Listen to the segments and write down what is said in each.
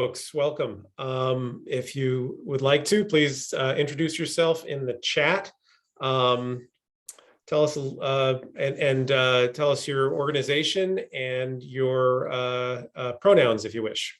Folks, welcome. If you would like to, please introduce yourself in the chat. Tell us tell us your organization and your pronouns, if you wish.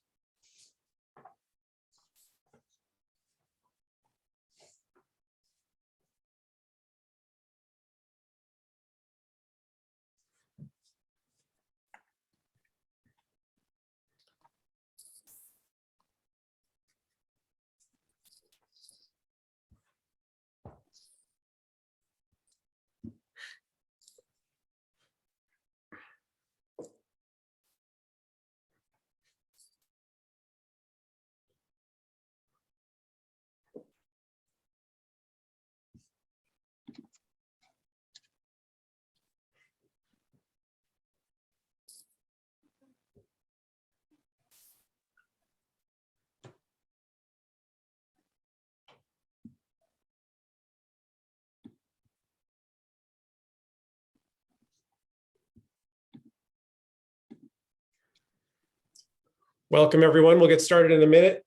Welcome, everyone. We'll get started in a minute.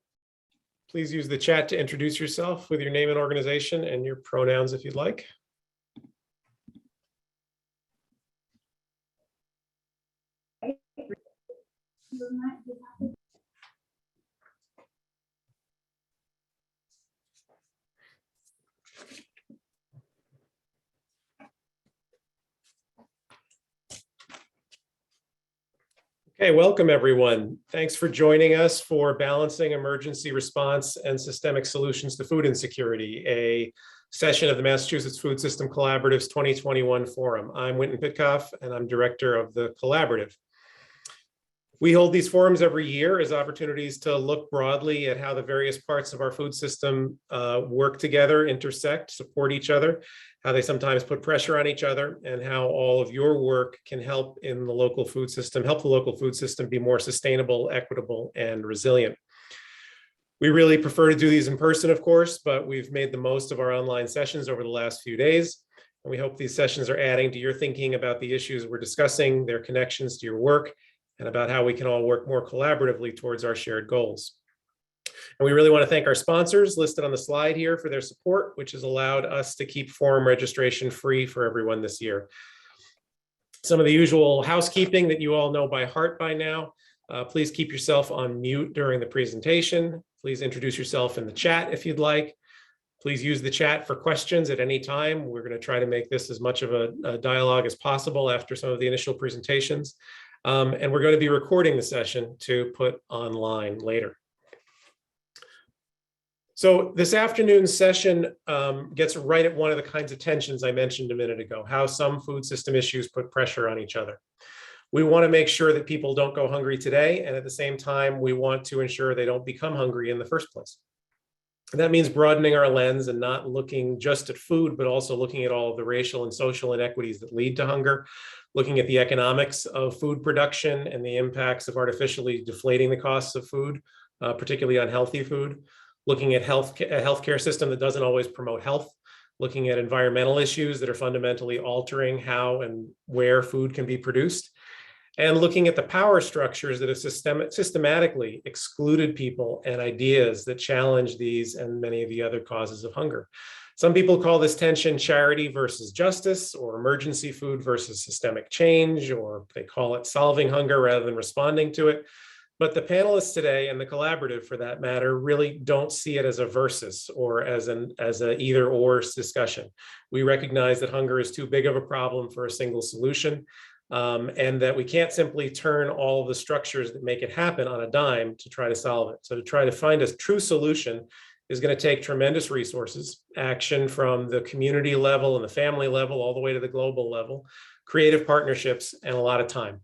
Please use the chat to introduce yourself with your name and organization and your pronouns if you'd like. Okay, welcome everyone. Thanks for joining us for Balancing Emergency Response and Systemic Solutions to Food Insecurity, a session of the Massachusetts Food System Collaborative's 2021 Forum. I'm Winton Pitcoff, and I'm director of the Collaborative. We hold these forums every year as opportunities to look broadly at how the various parts of our food system work together, intersect, support each other, how they sometimes put pressure on each other, and how all of your work can help in the local food system, help the local food system be more sustainable, equitable, and resilient. We really prefer to do these in person, of course, but we've made the most of our online sessions over the last few days. And we hope these sessions are adding to your thinking about the issues we're discussing, their connections to your work, and about how we can all work more collaboratively towards our shared goals. And we really want to thank our sponsors listed on the slide here for their support, which has allowed us to keep forum registration free for everyone this year. Some of the usual housekeeping that you all know by heart by now. Please keep yourself on mute during the presentation. Please introduce yourself in the chat if you'd like. Please use the chat for questions at any time. We're going to try to make this as much of a dialogue as possible after some of the initial presentations. And we're going to be recording the session to put online later. So this afternoon's session gets right at one of the kinds of tensions I mentioned a minute ago, how some food system issues put pressure on each other. We want to make sure that people don't go hungry today, and at the same time, we want to ensure they don't become hungry in the first place. And that means broadening our lens and not looking just at food, but also looking at all of the racial and social inequities that lead to hunger, looking at the economics of food production and the impacts of artificially deflating the costs of food, particularly unhealthy food, looking at a healthcare system that doesn't always promote health, looking at environmental issues that are fundamentally altering how and where food can be produced, and looking at the power structures that have systematically excluded people and ideas that challenge these and many of the other causes of hunger. Some people call this tension charity versus justice, or emergency food versus systemic change, or they call it solving hunger rather than responding to it. But the panelists today, and the collaborative for that matter, really don't see it as a versus or as an either or discussion. We recognize that hunger is too big of a problem for a single solution. And that we can't simply turn all of the structures that make it happen on a dime to try to solve it. So to try to find a true solution is going to take tremendous resources, action from the community level and the family level all the way to the global level, creative partnerships, and a lot of time.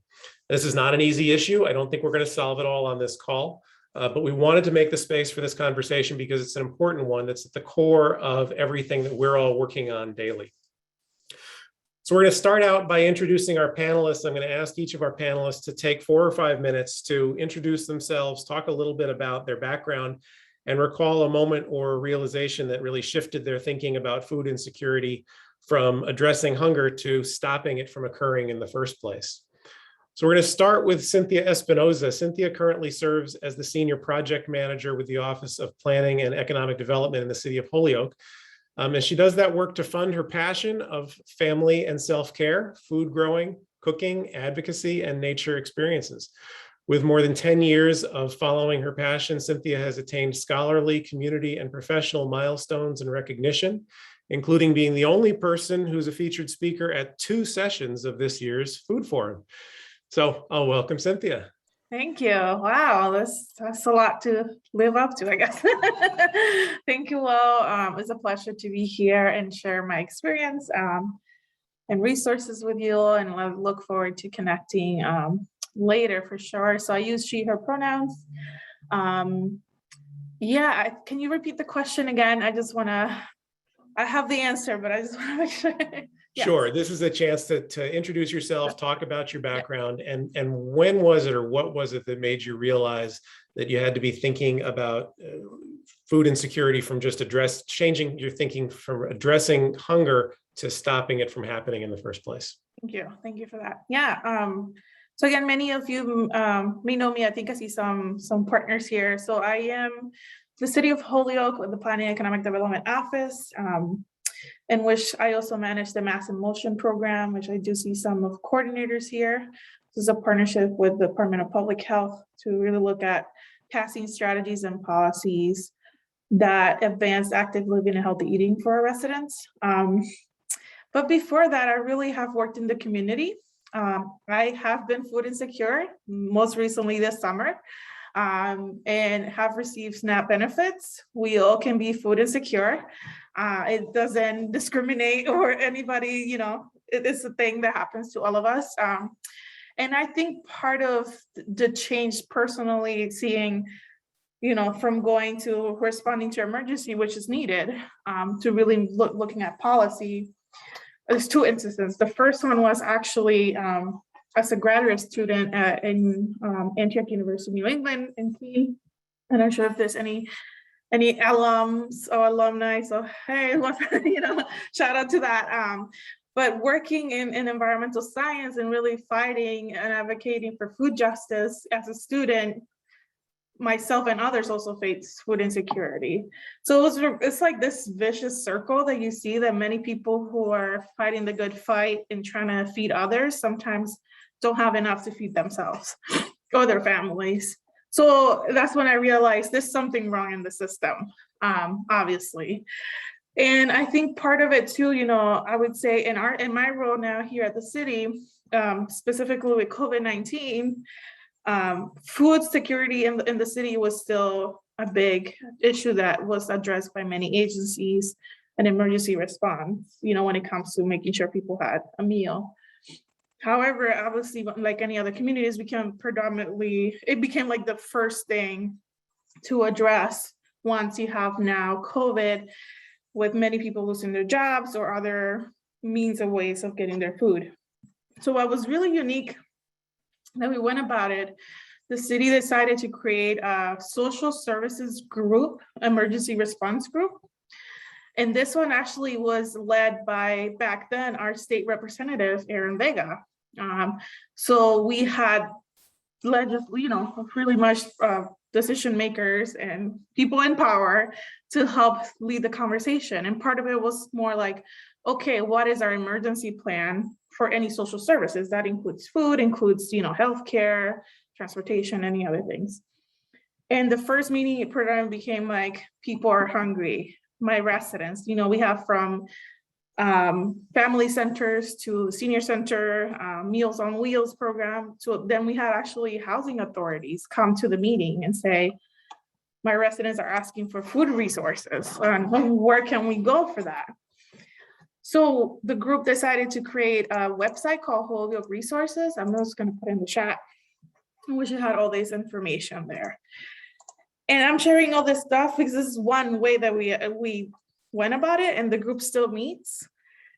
This is not an easy issue. I don't think we're going to solve it all on this call, but we wanted to make the space for this conversation because it's an important one that's at the core of everything that we're all working on daily. So we're going to start out by introducing our panelists. I'm going to ask each of our panelists to take 4 or 5 minutes to introduce themselves, talk a little bit about their background, and recall a moment or a realization that really shifted their thinking about food insecurity from addressing hunger to stopping it from occurring in the first place. So we're going to start with Cynthia Espinoza. Cynthia currently serves as the Senior Project Manager with the Office of Planning and Economic Development in the city of Holyoke. And she does that work to fund her passion of family and self-care, food growing, cooking, advocacy, and nature experiences. With more than 10 years of following her passion, Cynthia has attained scholarly, community, and professional milestones and recognition, including being the only person who's a featured speaker at 2 sessions of this year's Food Forum. So I'll welcome Cynthia. Thank you. Wow, that's a lot to live up to, I guess. Thank you all. It's a pleasure to be here and share my experience and resources with you, and I look forward to connecting later for sure. So I use she, her pronouns. Can you repeat the question again? I have the answer, but I just want to make sure. Yes. Sure. This is a chance to introduce yourself, talk about your background, and when was it or what was it that made you realize that you had to be thinking about food insecurity from just changing your thinking from addressing hunger to stopping it from happening in the first place? Thank you. Thank you for that. Yeah. So again, many of you may know me. I think I see some partners here. So I am the City of Holyoke with the Planning and Economic Development Office, in which I also manage the Mass in Motion program, which I do see some of coordinators here. This is a partnership with the Department of Public Health to really look at passing strategies and policies that advance active living and healthy eating for our residents. But before that, I really have worked in the community. I have been food insecure, most recently this summer, and have received SNAP benefits. We all can be food insecure. It doesn't discriminate or anybody, it's a thing that happens to all of us. And I think part of the change personally, seeing, from going to responding to emergency, which is needed, to really looking at policy. There's 2 instances. The first one was actually as a graduate student in Antioch University, New England in Queens. I'm not sure if there's any alums or alumni. So hey, shout out to that. But working in environmental science and really fighting and advocating for food justice as a student, myself and others also face food insecurity. So it's like this vicious circle that you see, that many people who are fighting the good fight and trying to feed others sometimes don't have enough to feed themselves or their families. So that's when I realized there's something wrong in the system, obviously. And I think part of it too, I would say in my role now here at the city, specifically with COVID-19, food security in the city was still a big issue that was addressed by many agencies and emergency response, when it comes to making sure people had a meal. However, obviously, like any other communities, it became like the first thing to address once you have now COVID, with many people losing their jobs or other means of ways of getting their food. So what was really unique that we went about it, the city decided to create a social services group, emergency response group. And this one actually was led by, back then, our state representative, Aaron Vega. So we had really much decision makers and people in power to help lead the conversation. And part of it was more like, okay, what is our emergency plan for any social services? That includes food, includes, healthcare, transportation, any other things. And the first meeting it program became like, people are hungry. My residents, we have from family centers to the senior center, Meals on Wheels program. So then we had actually housing authorities come to the meeting and say, my residents are asking for food resources, and where can we go for that? So the group decided to create a website called Holyoke Resources. I'm just going to put in the chat. I wish I had all this information there. And I'm sharing all this stuff because this is one way that we went about it, and the group still meets.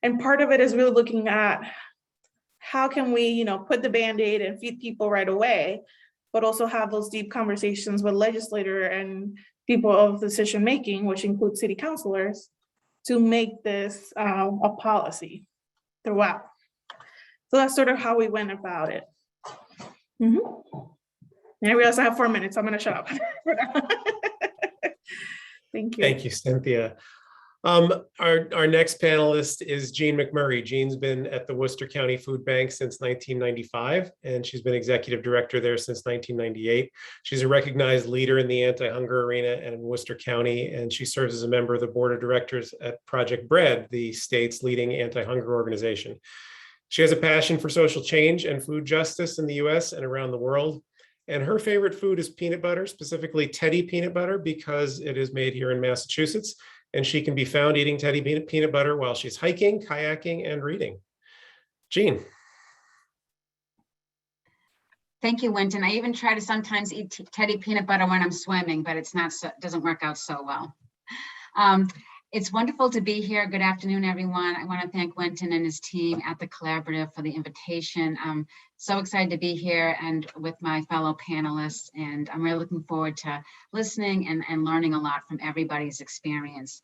And part of it is really looking at how can we, put the Band-Aid and feed people right away, but also have those deep conversations with legislators and people of decision-making, which includes city councilors, to make this a policy throughout. So that's sort of how we went about it. And we also have 4 minutes, so I'm going to shut up. Thank you. Thank you, Cynthia. Our next panelist is Jean McMurray. Jean's been at the Worcester County Food Bank since 1995, and she's been executive director there since 1998. She's a recognized leader in the anti-hunger arena and in Worcester County, and she serves as a member of the board of directors at Project Bread, the state's leading anti-hunger organization. She has a passion for social change and food justice in the US and around the world. And her favorite food is peanut butter, specifically Teddy peanut butter, because it is made here in Massachusetts. And she can be found eating Teddy peanut butter while she's hiking, kayaking, and reading. Jean. Thank you, Winton. I even try to sometimes eat Teddy peanut butter when I'm swimming, but it's not doesn't work out so well. It's wonderful to be here. Good afternoon, everyone. I want to thank Winton and his team at the Collaborative for the invitation. I'm so excited to be here and with my fellow panelists, and I'm really looking forward to listening and learning a lot from everybody's experience.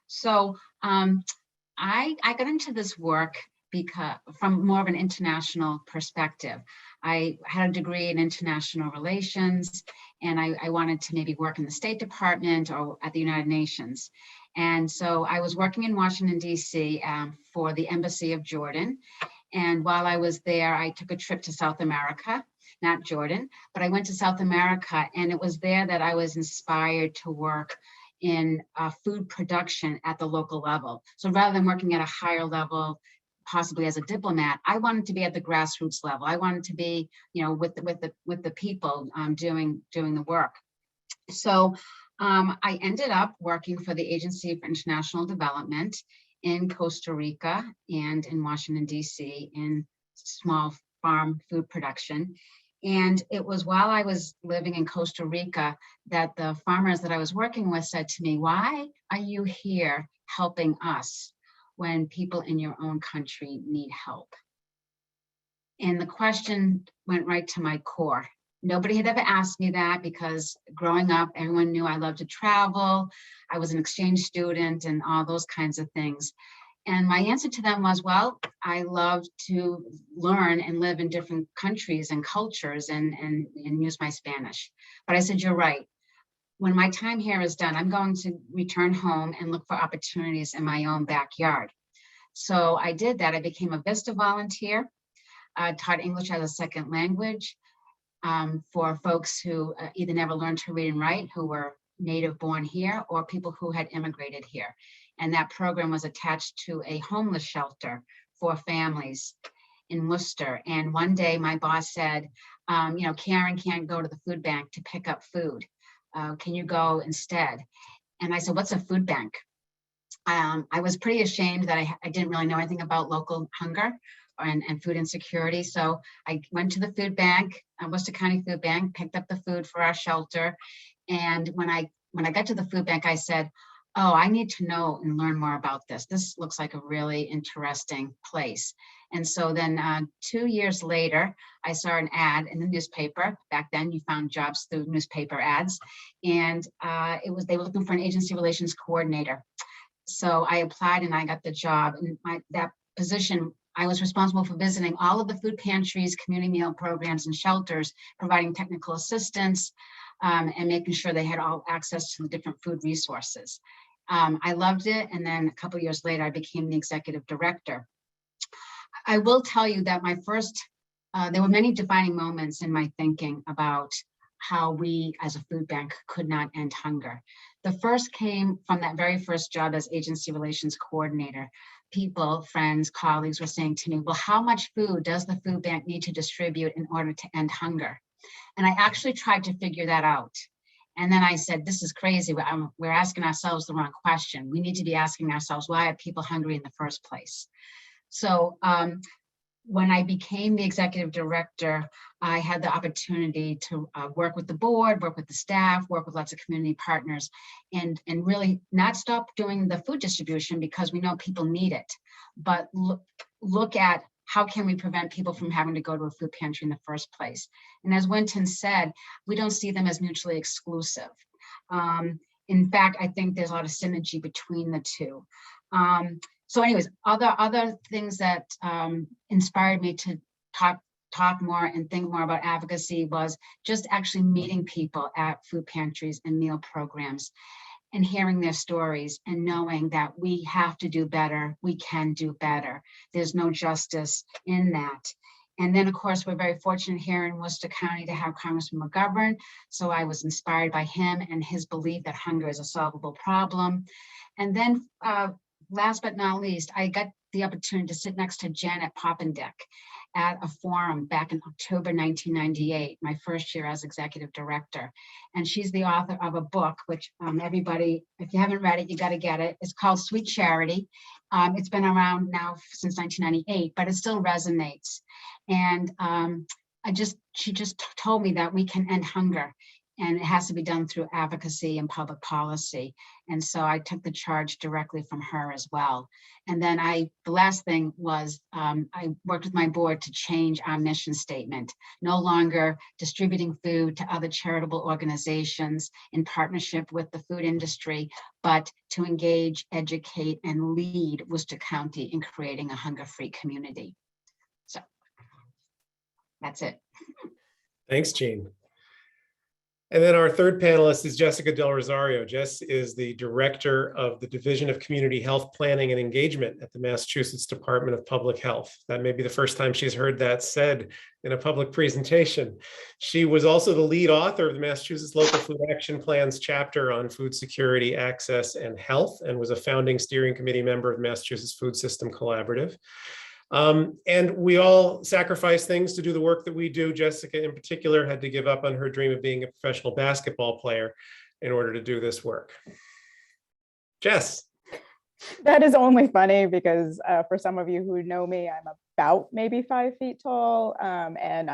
So I got into this work because from more of an international perspective. I had a degree in international relations, and I wanted to maybe work in the State Department or at the United Nations. And so I was working in Washington, D.C. For the Embassy of Jordan. And while I was there, I took a trip to South America, not Jordan, but I went to South America, and it was there that I was inspired to work in food production at the local level. So rather than working at a higher level, possibly as a diplomat, I wanted to be at the grassroots level. I wanted to be, with the people doing the work. So I ended up working for the Agency for International Development in Costa Rica and in Washington, D.C. in small farm food production. And it was while I was living in Costa Rica that the farmers that I was working with said to me, "Why are you here helping us when people in your own country need help?" And the question went right to my core. Nobody had ever asked me that because growing up, everyone knew I loved to travel. I was an exchange student and all those kinds of things. And my answer to them was, well, I love to learn and live in different countries and cultures and use my Spanish. But I said, you're right. When my time here is done, I'm going to return home and look for opportunities in my own backyard. So I did that. I became a Vista volunteer, taught English as a second language for folks who either never learned to read and write, who were native born here, or people who had immigrated here. And that program was attached to a homeless shelter for families in Worcester. And one day my boss said, Karen can't go to the food bank to pick up food. Can you go instead? And I said, what's a food bank? I was pretty ashamed that I didn't really know anything about local hunger and food insecurity. So I went to the food bank, Worcester County Food Bank, picked up the food for our shelter. And when I got to the food bank, I said, oh, I need to know and learn more about this. This looks like a really interesting place. And so then 2 years later, I saw an ad in the newspaper. Back then you found jobs through newspaper ads. And they were looking for an agency relations coordinator. So I applied and I got the job. And that position, I was responsible for visiting all of the food pantries, community meal programs, and shelters, providing technical assistance and making sure they had all access to the different food resources. I loved it. And then a couple of years later, I became the executive director. I will tell you that there were many defining moments in my thinking about how we as a food bank could not end hunger. The first came from that very first job as agency relations coordinator. People, friends, colleagues were saying to me, well, how much food does the food bank need to distribute in order to end hunger? And I actually tried to figure that out. And then I said, this is crazy. We're asking ourselves the wrong question. We need to be asking ourselves, why are people hungry in the first place? So when I became the executive director, I had the opportunity to work with the board, work with the staff, work with lots of community partners, and really not stop doing the food distribution because we know people need it, but look at how can we prevent people from having to go to a food pantry in the first place? And as Winton said, we don't see them as mutually exclusive. In fact, I think there's a lot of synergy between the two. So anyways, other things that inspired me to talk talk more and think more about advocacy was just actually meeting people at food pantries and meal programs and hearing their stories and knowing that we have to do better, we can do better. There's no justice in that. And then, of course, we're very fortunate here in Worcester County to have Congressman McGovern. So I was inspired by him and his belief that hunger is a solvable problem. And then last but not least, I got the opportunity to sit next to Janet Poppendieck at a forum back in October 1998, my first year as executive director. And she's the author of a book, which everybody, if you haven't read it, you got to get it. It's called Sweet Charity. It's been around now since 1998, but it still resonates. And she just told me that we can end hunger, and it has to be done through advocacy and public policy. And so I took the charge directly from her as well. And then the last thing was I worked with my board to change our mission statement, no longer distributing food to other charitable organizations in partnership with the food industry, but to engage, educate, and lead Worcester County in creating a hunger-free community. So that's it. Thanks, Jean. And then our third panelist is Jessica Del Rosario. Jess is the Director of the Division of Community Health Planning and Engagement at the Massachusetts Department of Public Health. That may be the first time she's heard that said in a public presentation. She was also the lead author of the Massachusetts Local Food Action Plan's chapter on food security, access, and health, and was a founding steering committee member of Massachusetts Food System Collaborative. And we all sacrifice things to do the work that we do. Jessica in particular had to give up on her dream of being a professional basketball player in order to do this work. Jess. That is only funny because for some of you who know me, I'm about maybe 5 feet tall. And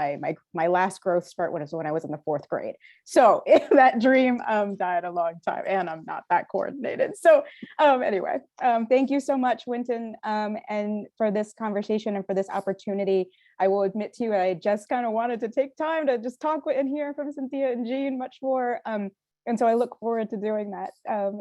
my last growth spurt was when I was in the 4th grade. So that dream died a long time, and I'm not that coordinated. So anyway, thank you so much, Winton, and for this conversation and for this opportunity. I will admit to you, I just kind of wanted to take time to just talk and hear from Cynthia and Jean much more. And so I look forward to doing that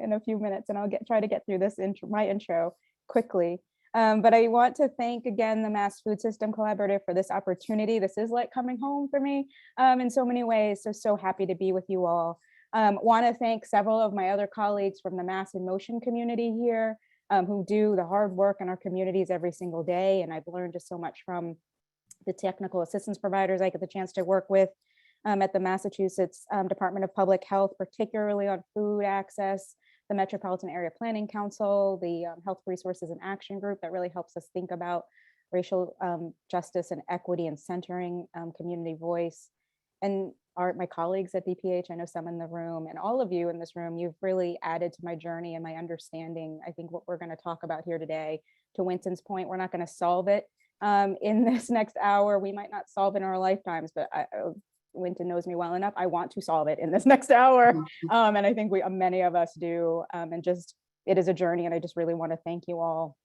in a few minutes, and I'll try to get through this my intro quickly. But I want to thank again the Mass Food System Collaborative for this opportunity. This is like coming home for me in so many ways. So happy to be with you all. Want to thank several of my other colleagues from the Mass in Motion community here who do the hard work in our communities every single day. And I've learned just so much from the technical assistance providers I get the chance to work with at the Massachusetts Department of Public Health, particularly on food access, the Metropolitan Area Planning Council, the Health Resources and Action Group that really helps us think about racial justice and equity and centering community voice. And my colleagues at DPH, I know some in the room, and all of you in this room, you've really added to my journey and my understanding. I think what we're going to talk about here today, to Winton's point, we're not going to solve it in this next hour. We might not solve it in our lifetimes, but Winton knows me well enough. I want to solve it in this next hour. And I think many of us do. And just, it is a journey. And I just really want to thank you all.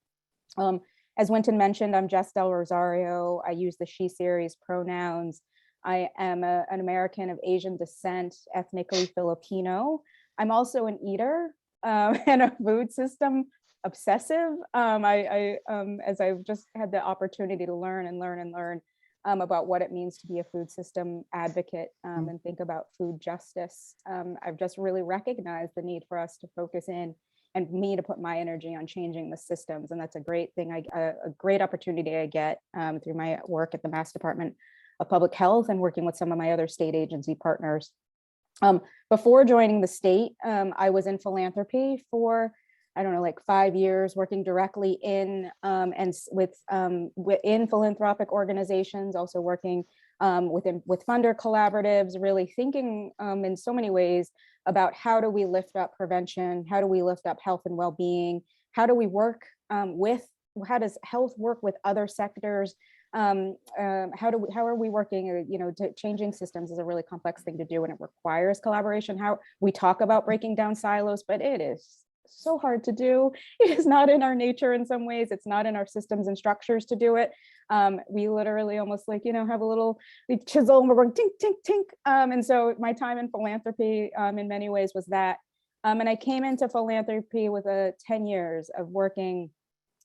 As Winton mentioned, I'm Jess Del Rosario. I use the she series pronouns. I am an American of Asian descent, ethnically Filipino. I'm also an eater and a food system obsessive. As I've just had the opportunity to learn about what it means to be a food system advocate and think about food justice. I've just really recognized the need for us to focus in and me to put my energy on changing the systems. And that's a great thing, a great opportunity I get through my work at the Mass Department of Public Health and working with some of my other state agency partners. Before joining the state, I was in philanthropy for, I don't know, like 5 years, working directly in and within philanthropic organizations, also working with funder collaboratives, really thinking in so many ways about how do we lift up prevention, how do we lift up health and well-being, how do we work how does health work with other sectors, how are we working, changing systems is a really complex thing to do, and it requires collaboration. How we talk about breaking down silos, but it is so hard to do. It is not in our nature in some ways. It's not in our systems and structures to do it. We literally almost have a little chisel and we're going tink, tink, tink. And so my time in philanthropy in many ways was that. And I came into philanthropy with 10 years of working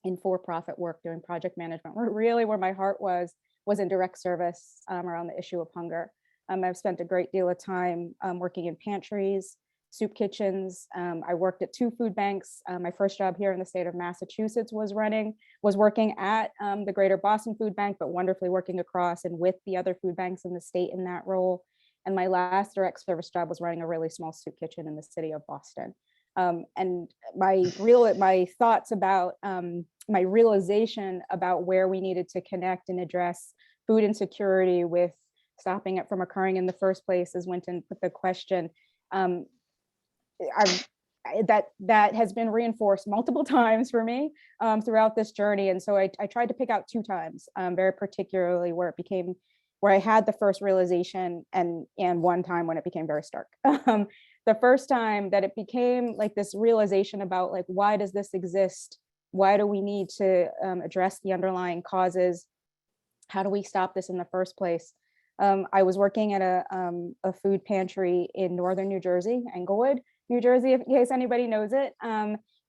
in for-profit work, doing project management, where my heart was was in direct service around the issue of hunger. I've spent a great deal of time working in pantries, soup kitchens. I worked at 2 food banks. My first job here in the state of Massachusetts was working at the Greater Boston Food Bank, but wonderfully working across and with the other food banks in the state in that role. And my last direct service job was running a really small soup kitchen in the city of Boston. And my thoughts about my realization about where we needed to connect and address food insecurity with stopping it from occurring in the first place, as Winton put the question, that has been reinforced multiple times for me throughout this journey. And so I tried to pick out 2 times, very particularly where I had the first realization, and one time when it became very stark. The first time that it became like this realization about like, why does this exist? Why do we need to address the underlying causes? How do we stop this in the first place? I was working at a food pantry in northern New Jersey, Englewood, New Jersey, in case anybody knows it,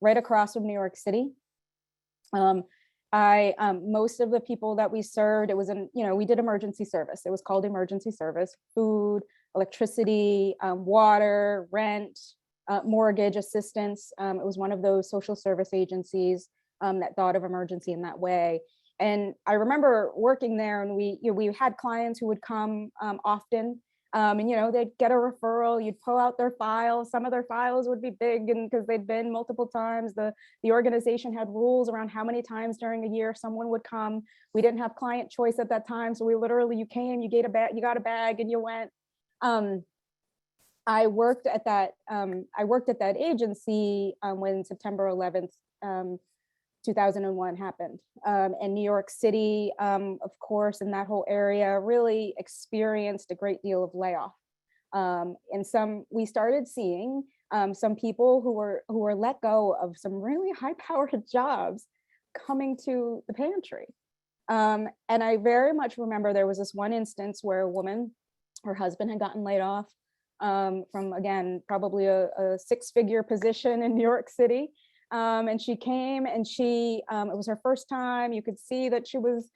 right across from New York City. Most of the people that we served, it was we did emergency service. It was called emergency service: food, electricity, water, rent, mortgage assistance. It was one of those social service agencies that thought of emergency in that way. And I remember working there, and we had clients who would come often, and they'd get a referral. You'd pull out their files. Some of their files would be big, and because they'd been multiple times. The organization had rules around how many times during a year someone would come. We didn't have client choice at that time, so you came, you got a bag, and you went. I worked at that agency when September 11th. 2001 happened, and New York City, of course, in that whole area really experienced a great deal of layoff. And we started seeing some people who were let go of some really high-powered jobs coming to the pantry. And I very much remember there was this one instance where a woman, her husband had gotten laid off from, again, probably a 6-figure position in New York City. And she came, and it was her first time. You could see that she was,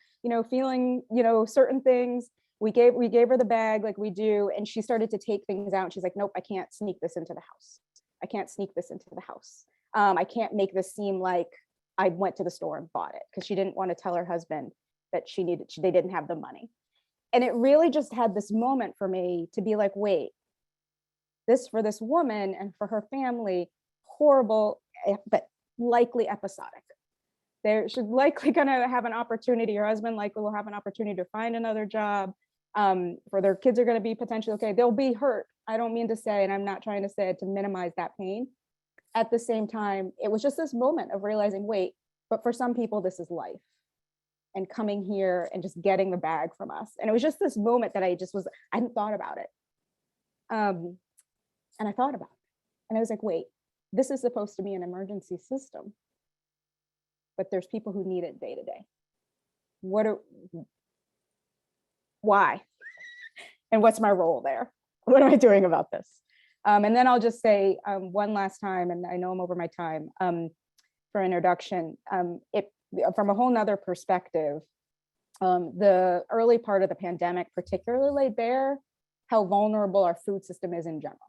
feeling, certain things. We gave her the bag like we do, and she started to take things out. And she's like, nope, I can't sneak this into the house. I can't sneak this into the house. I can't make this seem like I went to the store and bought it, because she didn't want to tell her husband that they didn't have the money. And it really just had this moment for me to be like, wait, for this woman and for her family, horrible, but likely episodic. She's likely going to have an opportunity. Her husband likely will have an opportunity to find another job. For their kids are going to be potentially okay. They'll be hurt. I don't mean to say, and I'm not trying to say it to minimize that pain. At the same time, it was just this moment of realizing, wait, but for some people, this is life. And coming here and just getting the bag from us. And it was just this moment that I hadn't thought about it. And I thought about it. And I was like, wait, this is supposed to be an emergency system, but there's people who need it day to day. Why? And what's my role there? What am I doing about this? And then I'll just say one last time, and I know I'm over my time for introduction. From a whole nother perspective, the early part of the pandemic particularly laid bare how vulnerable our food system is in general.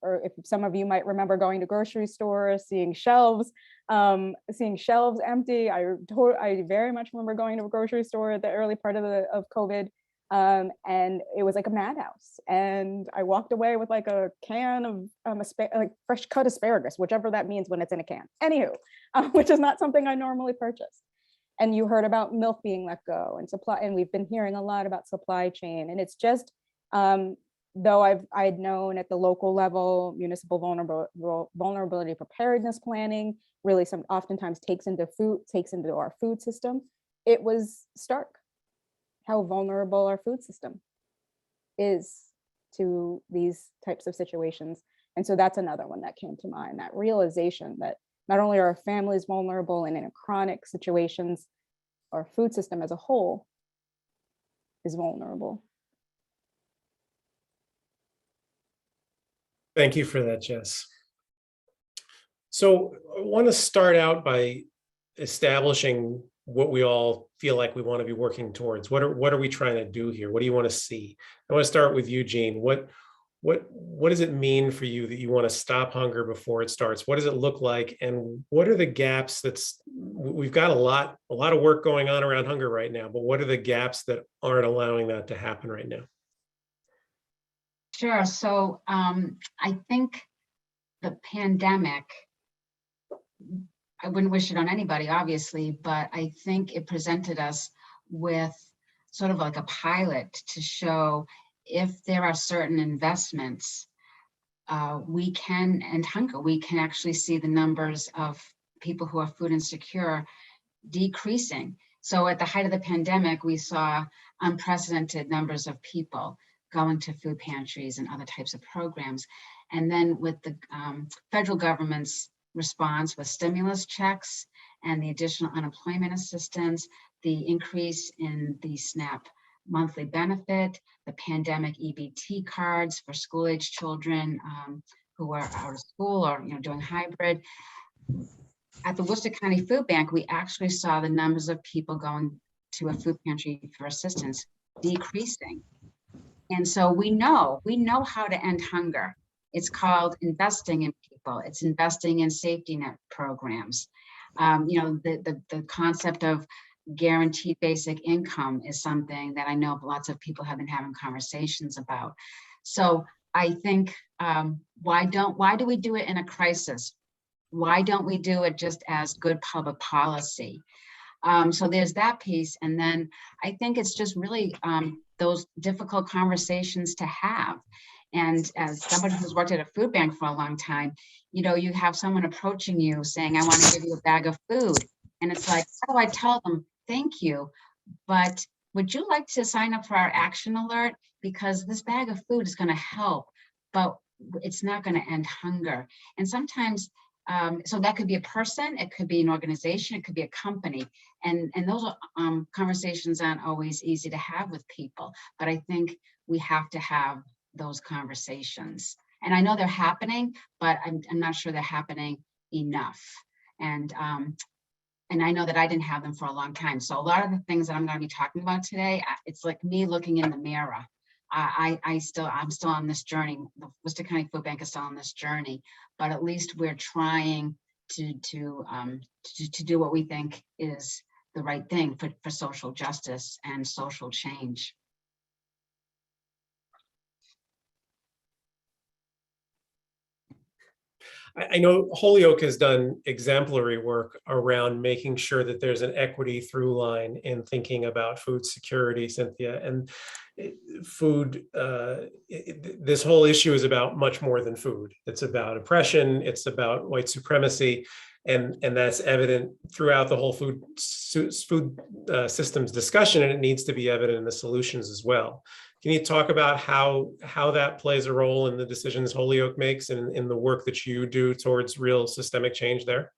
Or if some of you might remember going to grocery stores, seeing shelves empty. I very much remember going to a grocery store at the early part of COVID, and it was like a madhouse. And I walked away with like a can of like fresh cut asparagus, whichever that means when it's in a can. Anywho, which is not something I normally purchase. And you heard about milk being let go and supply, and we've been hearing a lot about supply chain. And it's just, though I'd known at the local level, municipal vulnerability preparedness planning really oftentimes takes into our food system. It was stark how vulnerable our food system is to these types of situations. And so that's another one that came to mind, that realization that not only are our families vulnerable and in chronic situations, our food system as a whole is vulnerable. Thank you for that, Jess. So I want to start out by establishing what we all feel like we want to be working towards? What are we trying to do here? What do you want to see? I want to start with you, Jean. What does it mean for you that you want to stop hunger before it starts? What does it look like? And what are the gaps we've got a lot of work going on around hunger right now, but what are the gaps that aren't allowing that to happen right now? Sure. So I think the pandemic, I wouldn't wish it on anybody, obviously, but I think it presented us with sort of like a pilot to show if there are certain investments, we can end hunger. We can actually see the numbers of people who are food insecure decreasing. So at the height of the pandemic, we saw unprecedented numbers of people going to food pantries and other types of programs. And then with the federal government's response with stimulus checks and the additional unemployment assistance, the increase in the SNAP monthly benefit, the pandemic EBT cards for school-age children who are out of school or doing hybrid. At the Worcester County Food Bank, we actually saw the numbers of people going to a food pantry for assistance decreasing. And so we know how to end hunger. It's called investing in people. It's investing in safety net programs. The concept of guaranteed basic income is something that I know lots of people have been having conversations about. So I think, why do we do it in a crisis? Why don't we do it just as good public policy? So there's that piece. And then I think it's just really those difficult conversations to have. And as somebody who's worked at a food bank for a long time, you have someone approaching you saying, I want to give you a bag of food. And it's like, how do I tell them, thank you, but would you like to sign up for our action alert? Because this bag of food is going to help, but it's not going to end hunger. And sometimes, so that could be a person, it could be an organization, it could be a company. And those conversations aren't always easy to have with people, but I think we have to have those conversations. And I know they're happening, but I'm not sure they're happening enough. And I know that I didn't have them for a long time. So a lot of the things that I'm going to be talking about today, it's like me looking in the mirror. I'm still on this journey. The Worcester County Food Bank is still on this journey, but at least we're trying to do what we think is the right thing for social justice and social change. I know Holyoke has done exemplary work around making sure that there's an equity through line in thinking about food security, Cynthia. And food, this whole issue is about much more than food. It's about oppression, it's about white supremacy, and that's evident throughout the whole food systems discussion, and it needs to be evident in the solutions as well. Can you talk about how that plays a role in the decisions Holyoke makes and in the work that you do towards real systemic change there?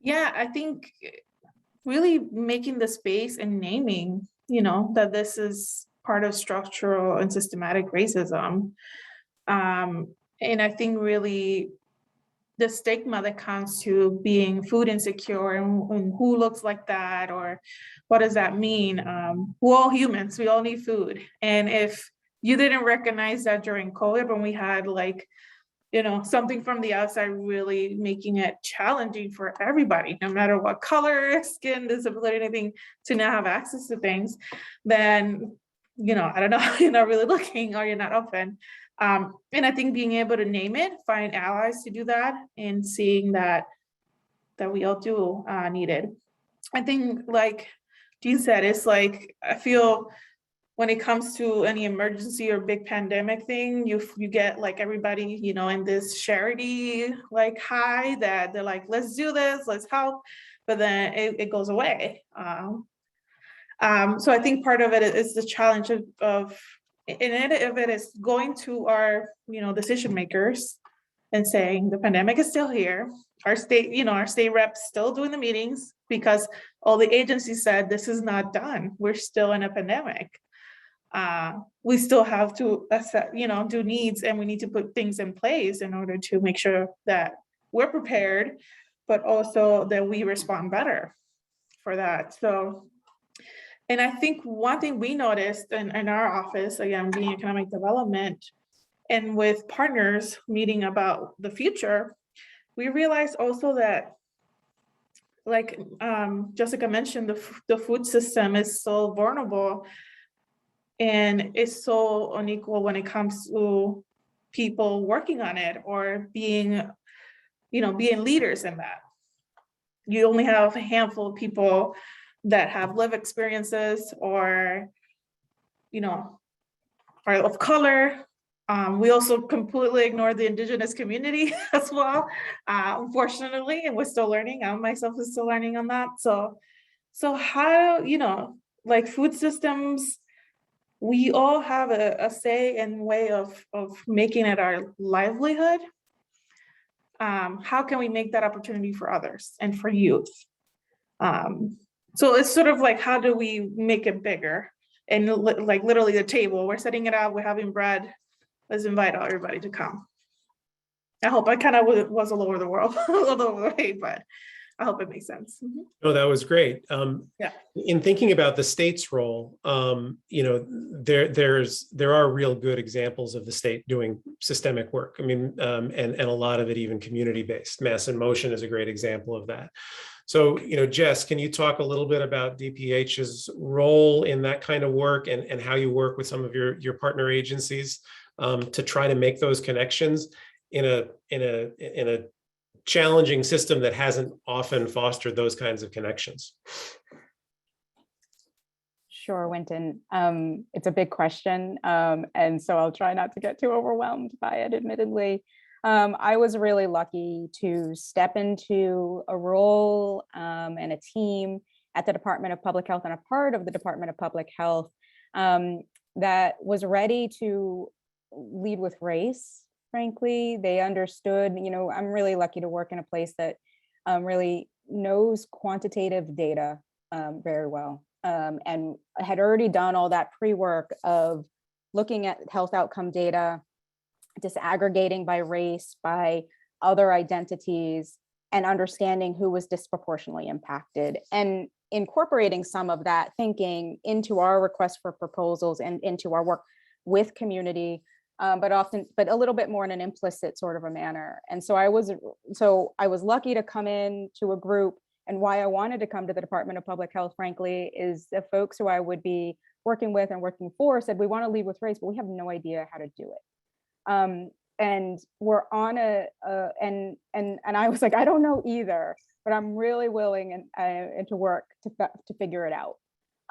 Yeah, I think really making the space and naming, that this is part of structural and systematic racism. And I think really the stigma that comes to being food insecure and who looks like that, or what does that mean? We're all humans, we all need food. And if you didn't recognize that during COVID, when we had something from the outside really making it challenging for everybody, no matter what color, skin, disability, anything, to now have access to things, then, I don't know, you're not really looking or you're not open. And I think being able to name it, find allies to do that, and seeing that we all do need it. I think, like Jean said, it's like, I feel when it comes to any emergency or big pandemic thing, you get like everybody, in this charity high that they're like, let's do this, let's help, but then it goes away. So I think part of it is the challenge of it is going to our, decision makers and saying the pandemic is still here. Our state reps still doing the meetings because all the agencies said this is not done. We're still in a pandemic. We still have to assess, do needs, and we need to put things in place in order to make sure that we're prepared, but also that we respond better for that. So, and I think one thing we noticed in our office, again, being economic development, and with partners meeting about the future, we realized also that, like Jessica mentioned, the food system is so vulnerable and it's so unequal when it comes to people working on it or being, being leaders in that. You only have a handful of people that have lived experiences or, are of color. We also completely ignore the indigenous community as well, unfortunately, and we're still learning. I myself is still learning on that. So how, like food systems, we all have a say and way of making it our livelihood. How can we make that opportunity for others and for youth? So it's sort of like, how do we make it bigger? And like literally the table, we're setting it up, we're having bread. Let's invite everybody to come. I hope I kind of was all over the world, all over the way, but I hope it makes sense. Oh, that was great. Yeah. In thinking about the state's role, there are real good examples of the state doing systemic work. I mean, and a lot of it even community-based. Mass in Motion is a great example of that. So, Jess, can you talk a little bit about DPH's role in that kind of work and how you work with some of your partner agencies to try to make those connections in a challenging system that hasn't often fostered those kinds of connections? Sure, Winton. It's a big question. And so I'll try not to get too overwhelmed by it, admittedly. I was really lucky to step into a role and a team at the Department of Public Health and a part of the Department of Public Health that was ready to lead with race. Frankly, they understood, I'm really lucky to work in a place that really knows quantitative data very well and had already done all that pre-work of looking at health outcome data, disaggregating by race, by other identities, and understanding who was disproportionately impacted and incorporating some of that thinking into our request for proposals and into our work with community. But a little bit more in an implicit sort of a manner. And so I was lucky to come in to a group, and why I wanted to come to the Department of Public Health, frankly, is the folks who I would be working with and working for said, we want to lead with race, but we have no idea how to do it. And we're on and I was like, I don't know either, but I'm really willing and to work to figure it out.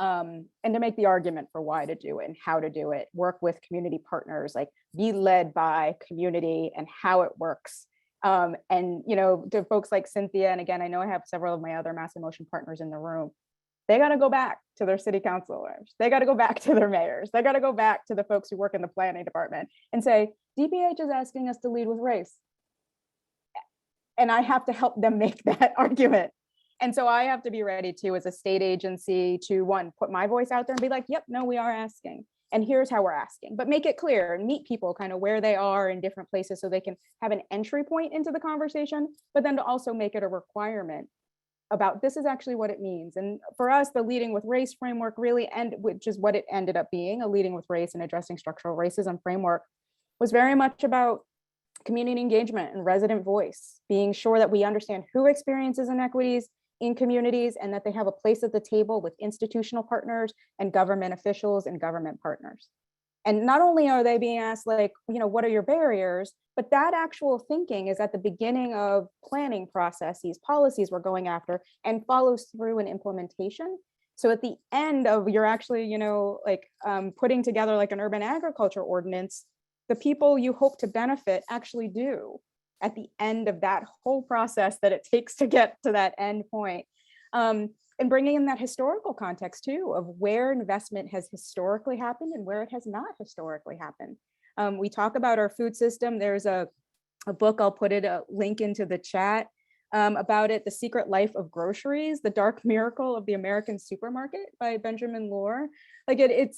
And to make the argument for why to do it and how to do it, work with community partners, like be led by community and how it works. And, to folks like Cynthia, and again, I know I have several of my other Mass in Motion partners in the room, they got to go back to their city councilors. They got to go back to their mayors. They got to go back to the folks who work in the planning department and say, DPH is asking us to lead with race. And I have to help them make that argument. And so I have to be ready to, as a state agency, to one, put my voice out there and be like, yep, no, we are asking. And here's how we're asking, but make it clear and meet people kind of where they are in different places so they can have an entry point into the conversation, but then to also make it a requirement about this is actually what it means. And for us, the leading with race framework really, which is what it ended up being, a leading with race and addressing structural racism framework, was very much about community engagement and resident voice, being sure that we understand who experiences inequities in communities and that they have a place at the table with institutional partners and government officials and government partners. And not only are they being asked, like, what are your barriers, but that actual thinking is at the beginning of planning processes, policies we're going after, and follows through in implementation. So at the end of you're actually, putting together like an urban agriculture ordinance, the people you hope to benefit actually do at the end of that whole process that it takes to get to that end point. And bringing in that historical context too, of where investment has historically happened and where it has not historically happened. We talk about our food system. There's a book, I'll put a link into the chat about it, The Secret Life of Groceries, The Dark Miracle of the American Supermarket by Benjamin Lohr. Like I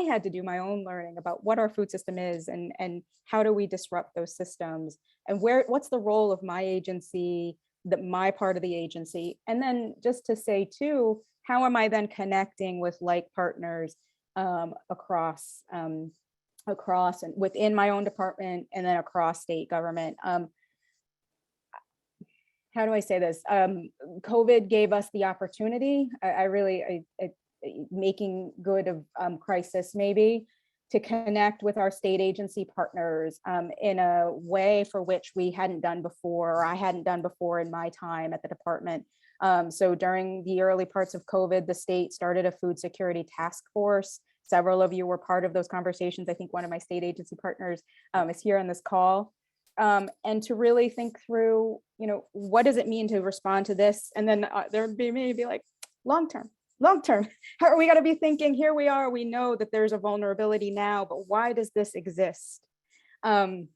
had to do my own learning about what our food system is and how do we disrupt those systems and what's the role of my agency my part of the agency. And then just to say too, how am I then connecting with like partners across and within my own department and then across state government? How do I say this? COVID gave us the opportunity. I really making good of crisis maybe, to connect with our state agency partners in a way for which we hadn't done before, or I hadn't done before in my time at the department. So during the early parts of COVID, the state started a food security task force. Several of you were part of those conversations. I think one of my state agency partners is here on this call. And to really think through, what does it mean to respond to this? And then there would be maybe like long term, how are we going to be thinking, here we are, we know that there's a vulnerability now, but why does this exist? And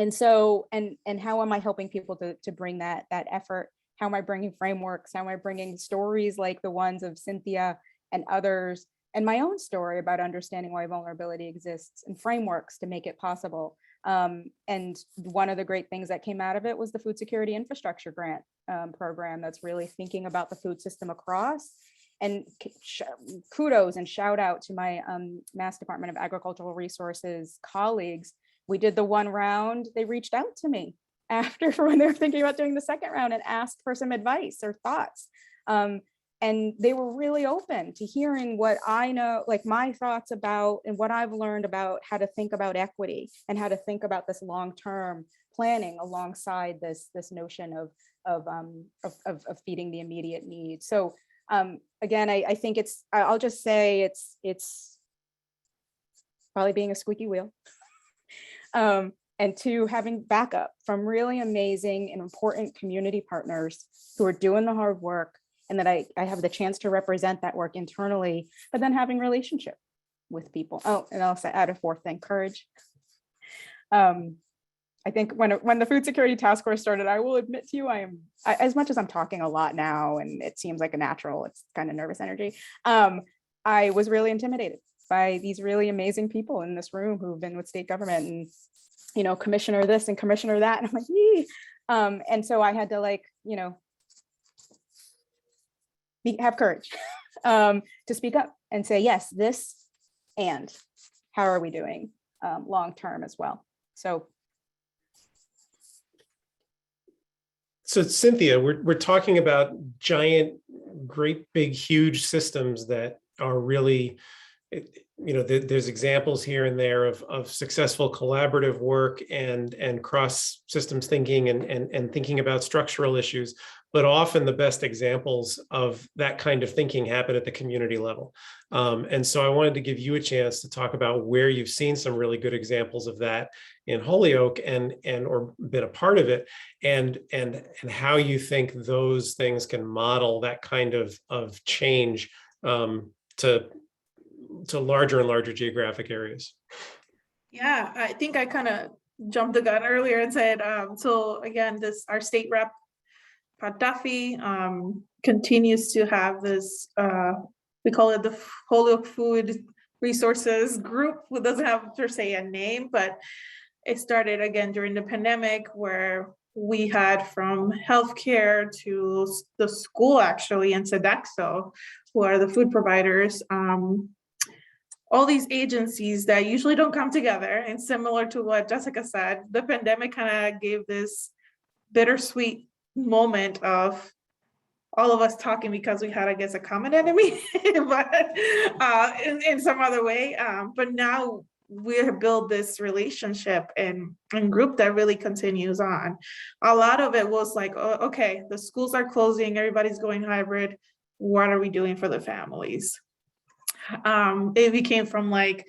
so, and how am I helping people to bring that effort? How am I bringing frameworks? How am I bringing stories like the ones of Cynthia and others, and my own story about understanding why vulnerability exists, and frameworks to make it possible? And one of the great things that came out of it was the Food Security Infrastructure Grant program that's really thinking about the food system across. And kudos and shout out to my Mass Department of Agricultural Resources colleagues. We did the one round. They reached out to me after, for when they were thinking about doing the second round, and asked for some advice or thoughts. And they were really open to hearing what I know, like my thoughts about, and what I've learned about how to think about equity and how to think about this long-term planning alongside this notion of feeding the immediate need. So again, I think I'll just say it's probably being a squeaky wheel. And two, having backup from really amazing and important community partners who are doing the hard work, and that I have the chance to represent that work internally, but then having relationship with people. Oh, and I'll say add a fourth thing, courage. I think when the Food Security Task Force started, I will admit to you, as much as I'm talking a lot now, and it seems like a natural, it's kind of nervous energy, I was really intimidated by these really amazing people in this room who've been with state government, and commissioner this and commissioner that, and I'm like, yee. And so I had to have courage to speak up and say, yes, this, and how are we doing long term as well? So Cynthia, we're talking about giant, great, big, huge systems that are really, there's examples here and there of successful collaborative work and cross systems thinking and thinking about structural issues. But often the best examples of that kind of thinking happen at the community level. And so I wanted to give you a chance to talk about where you've seen some really good examples of that in Holyoke or been a part of it, and how you think those things can model that kind of change to larger and larger geographic areas. Yeah, I think I kind of jumped the gun earlier and said, so again, our state rep, Pat Duffy, continues to have this, we call it the Holyoke Food Resources Group, who doesn't have per se a name, but it started again during the pandemic, where we had from healthcare to the school, actually, and Sodexo, who are the food providers, all these agencies that usually don't come together. And similar to what Jessica said, the pandemic kind of gave this bittersweet moment of all of us talking because we had, I guess, a common enemy, but in some other way. But now we have built this relationship and group that really continues on. A lot of it was like, oh, okay, the schools are closing, everybody's going hybrid. What are we doing for the families? It became from like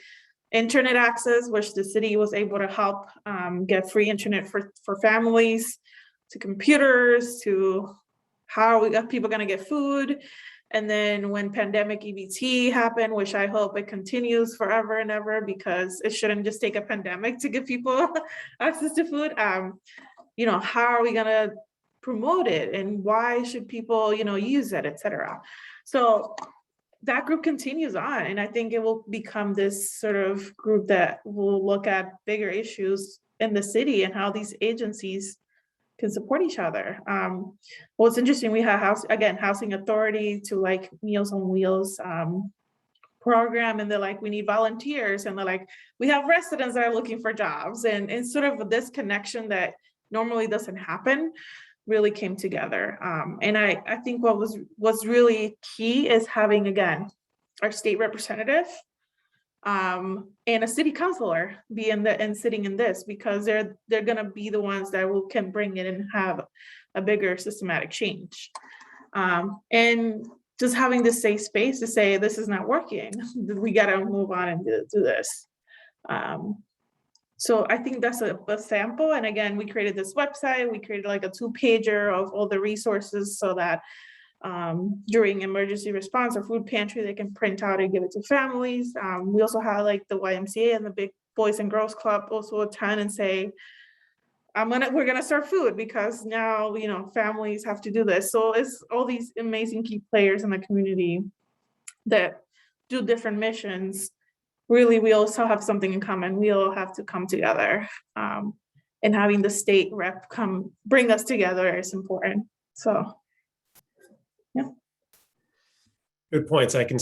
internet access, which the city was able to help get free internet for families, to computers, to how are people going to get food. And then when pandemic EBT happened, which I hope it continues forever and ever, because it shouldn't just take a pandemic to give people access to food. How are we going to promote it, and why should people, use it, etc. So that group continues on, and I think it will become this sort of group that will look at bigger issues in the city and how these agencies can support each other. Well, it's interesting, we have housing authority to like Meals on Wheels program, and they're like, we need volunteers, and they're like, we have residents that are looking for jobs, and sort of this connection that normally doesn't happen really came together. And I think what was really key is having, again, our state representative and a city councilor be in the and sitting in this, because they're gonna be the ones that can bring it and have a bigger systematic change. And just having this safe space to say, this is not working, we gotta move on and do this. So I think that's a sample. And again, we created this website, we created like a 2-pager of all the resources so that during emergency response or food pantry, they can print out and give it to families. We also have like the YMCA and the big Boys and Girls Club also attend and say, we're gonna serve food because now, you know, families have to do this. So it's all these amazing key players in the community that do different missions. Really, we also have something in common. We all have to come together, and having the state rep bring us together is important. So, yeah. Good points. I can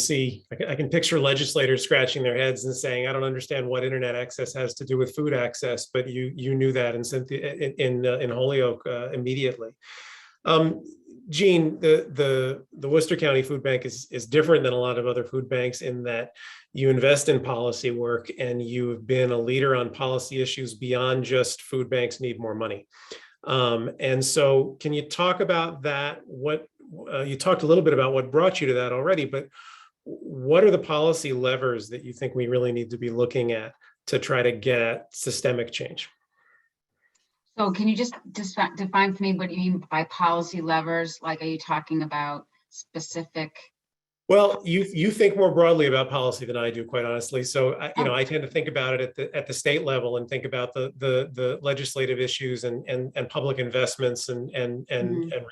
picture legislators scratching their heads and saying, I don't understand what internet access has to do with food access, but you knew that in Cynthia in Holyoke immediately. Jean, the Worcester County Food Bank is different than a lot of other food banks in that you invest in policy work, and you've been a leader on policy issues beyond just food banks need more money. And so can you talk about that? You talked a little bit about what brought you to that already, but what are the policy levers that you think we really need to be looking at to try to get at systemic change? So can you just define for me what you mean by policy levers? Like, are you talking about specific? Well, you think more broadly about policy than I do, quite honestly. So I tend to think about it at the state level and think about the legislative issues and public investments and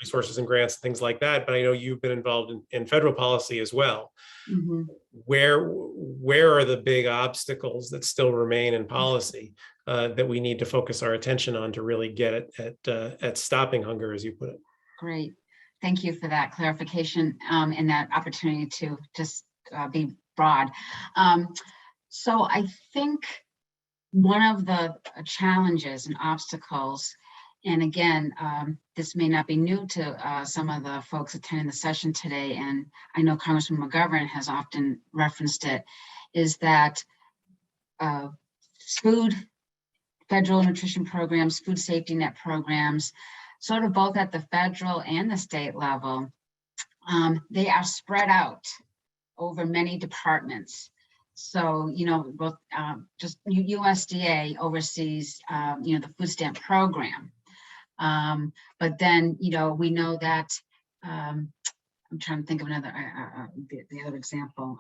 resources and grants and things like that. But I know you've been involved in federal policy as well. Mm-hmm. Where are the big obstacles that still remain in policy that we need to focus our attention on to really get at stopping hunger, as you put it? Great. Thank you for that clarification and that opportunity to just be broad. So I think one of the challenges and obstacles, and again, this may not be new to some of the folks attending the session today, and I know Congressman McGovern has often referenced it, is that federal nutrition programs, food safety net programs, sort of both at the federal and the state level, they are spread out over many departments. So, both just USDA oversees, the food stamp program. But then, we know that, I'm trying to think of another, the other example.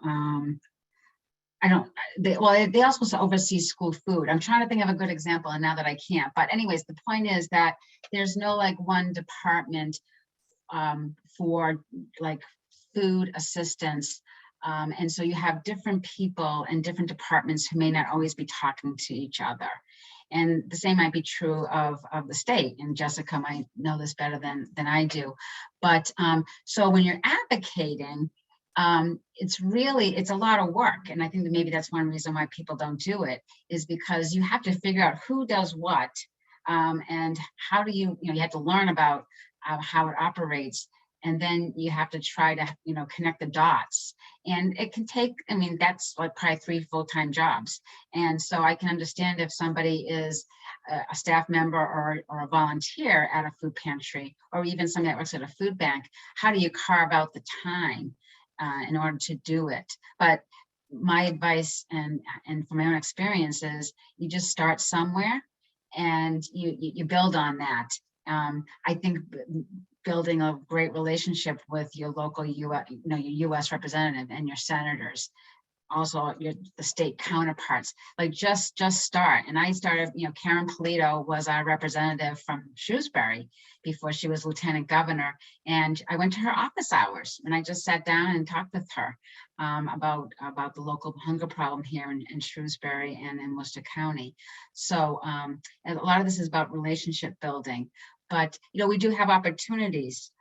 They also oversee school food. I'm trying to think of a good example, and now that I can't. But anyways, the point is that there's no like one department for like food assistance. And so you have different people in different departments who may not always be talking to each other. And the same might be true of the state. And Jessica might know this better than I do. But so when you're advocating, it's a lot of work. And I think that maybe that's one reason why people don't do it, is because you have to figure out who does what, and how do you have to learn about how it operates. And then you have to try to, connect the dots. And it can take, that's like probably 3 full-time jobs. And so I can understand if somebody is a staff member or a volunteer at a food pantry, or even somebody that works at a food bank, how do you carve out the time in order to do it? But my advice and from my own experience is you just start somewhere and you build on that. I think building a great relationship with your local your U.S. representative and your senators, also the state counterparts, like just start. And I started, Karen Polito was our representative from Shrewsbury before she was lieutenant governor. And I went to her office hours and I just sat down and talked with her about the local hunger problem here in Shrewsbury and in Worcester County. So a lot of this is about relationship building. But, we do have opportunities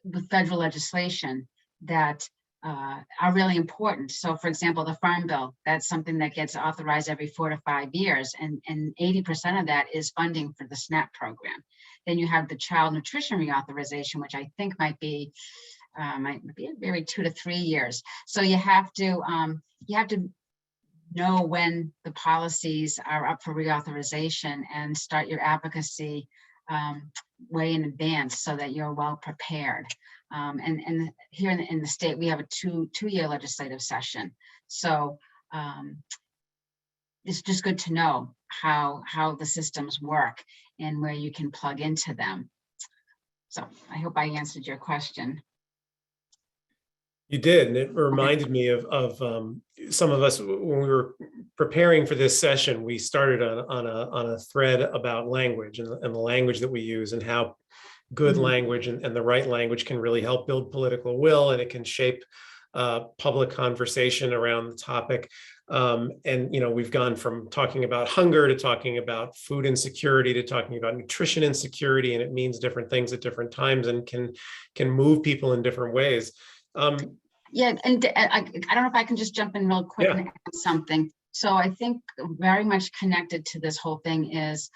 with federal legislation that are really important. So for example, the Farm Bill, that's something that gets authorized every 4 to 5 years, and 80% of that is funding for the SNAP program. Then you have the Child Nutrition Reauthorization, which I think might be every 2 to 3 years. So you have to know when the policies are up for reauthorization and start your advocacy way in advance so that you're well prepared. And here in the state, we have a two-year legislative session. So it's just good to know how the systems work and where you can plug into them. So I hope I answered your question. You did, and it reminded me of some of us when we were preparing for this session. We started on a thread about language and the language that we use, and how good language and the right language can really help build political will, and it can shape public conversation around the topic. And we've gone from talking about hunger to talking about food insecurity to talking about nutrition insecurity, and it means different things at different times and can move people in different ways. Yeah, and I don't know if I can just jump in real quick and add something. So I think very much connected to this whole thing is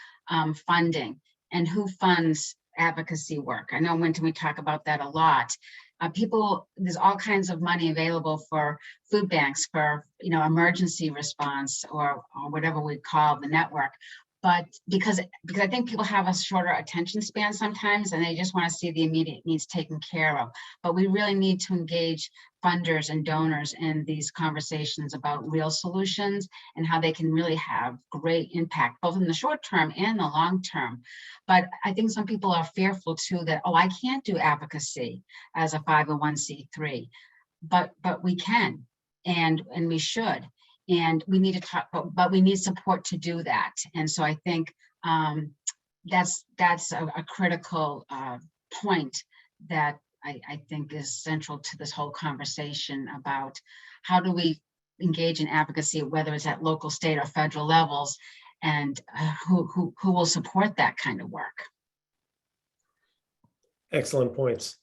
funding and who funds advocacy work. I know, Winton, we talk about that a lot. There's all kinds of money available for food banks, for emergency response or whatever we call the network. But because I think people have a shorter attention span sometimes, and they just want to see the immediate needs taken care of. But we really need to engage funders and donors in these conversations about real solutions and how they can really have great impact, both in the short term and the long term. But I think some people are fearful too that, oh, I can't do advocacy as a 501c3, but we can, and we should. And we need to talk, but we need support to do that. And so I think that's a critical point that I think is central to this whole conversation about how do we engage in advocacy, whether it's at local, state, or federal levels, and who will support that kind of work. Excellent points.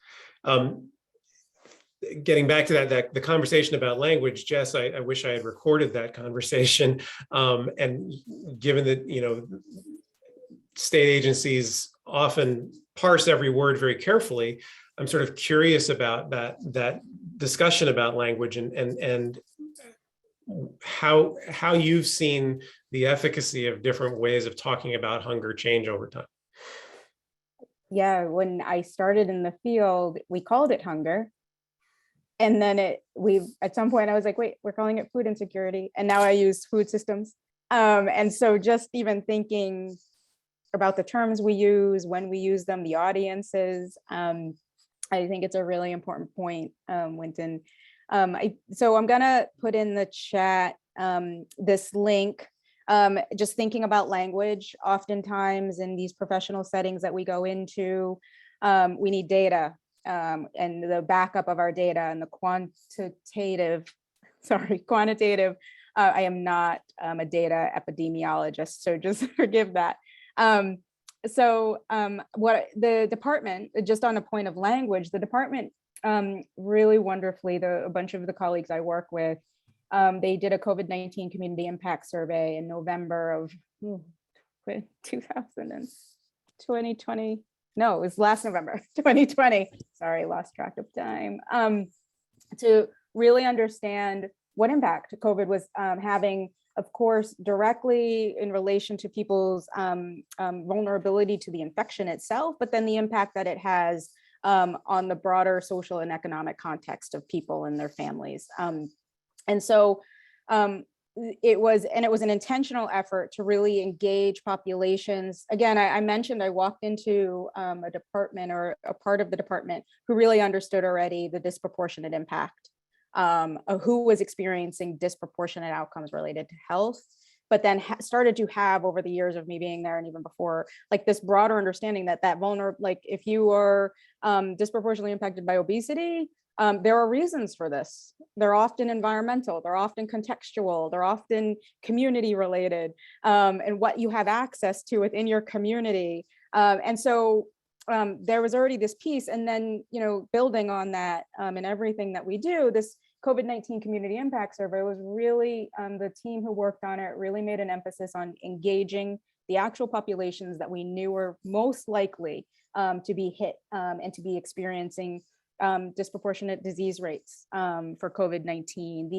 Getting back to that the conversation about language, Jess, I wish I had recorded that conversation. And given that, state agencies often parse every word very carefully, I'm sort of curious about that discussion about language and how you've seen the efficacy of different ways of talking about hunger change over time. Yeah, when I started in the field, we called it hunger. And then at some point I was like, wait, we're calling it food insecurity. And now I use food systems. And so just even thinking about the terms we use, when we use them, the audiences, I think it's a really important point, Winton. So I'm gonna put in the chat this link, just thinking about language. Oftentimes in these professional settings that we go into, we need data. And the backup of our data and the quantitative, I am not a data epidemiologist, so just forgive that. What the department, just on a point of language, the department really wonderfully, a bunch of the colleagues I work with, they did a COVID-19 community impact survey in November of 2020. No, it was last November, 2020. Sorry, lost track of time. To really understand what impact COVID was having, of course, directly in relation to people's vulnerability to the infection itself, but then the impact that it has on the broader social and economic context of people and their families. And so it was an intentional effort to really engage populations. Again, I mentioned I walked into a department or a part of the department who really understood already the disproportionate impact of who was experiencing disproportionate outcomes related to health, but then started to have, over the years of me being there and even before, like this broader understanding that vulnerable, like if you are disproportionately impacted by obesity, there are reasons for this. They're often environmental, they're often contextual, they're often community related, and what you have access to within your community And so there was already this piece, and then, building on that and everything that we do, this COVID-19 community impact survey was really, the team who worked on it really made an emphasis on engaging the actual populations that we knew were most likely to be hit and to be experiencing disproportionate disease rates for COVID-19,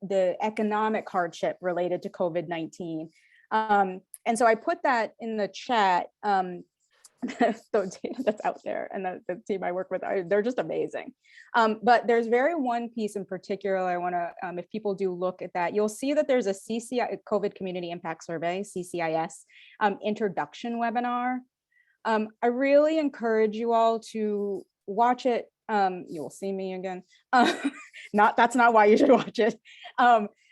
the economic hardship related to COVID-19. And so I put that in the chat, the data that's out there, and the team I work with, they're just amazing. But there's one piece in particular I want to, if people do look at that, you'll see that there's a COVID Community Impact Survey, CCIS, introduction webinar. I really encourage you all to watch it. You'll see me again. That's not why you should watch it.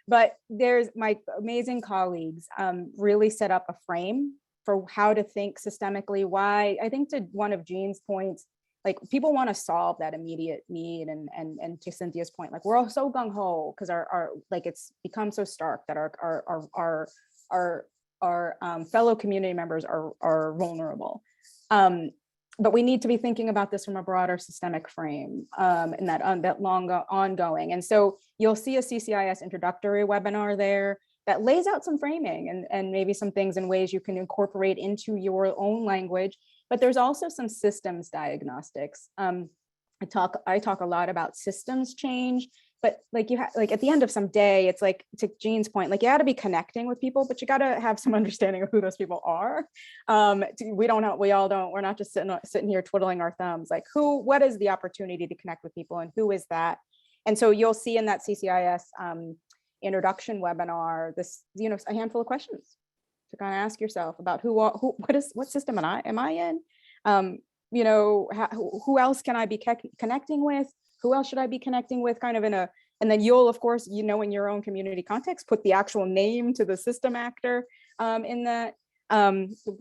But there's my amazing colleagues really set up a frame for how to think systemically. Why, I think, to one of Jean's points, like, people want to solve that immediate need, and to Cynthia's point, like, we're all so gung-ho because our like, it's become so stark that our fellow community members are vulnerable. But we need to be thinking about this from a broader systemic frame, and that long ongoing. And so you'll see a CCIS introductory webinar there that lays out some framing and maybe some things and ways you can incorporate into your own language. But there's also some systems diagnostics. I talk a lot about systems change, but like, at the end of some day, it's like, to Jean's point, like, you got to be connecting with people, but you got to have some understanding of who those people are. We're not just sitting here twiddling our thumbs, like, what is the opportunity to connect with people, and who is that? And so you'll see in that CCIS introduction webinar, this, a handful of questions to kind of ask yourself about what system am I in? Who else can I be connecting with? Who else should I be connecting with? Kind of and then you'll, of course, in your own community context, put the actual name to the system actor in that.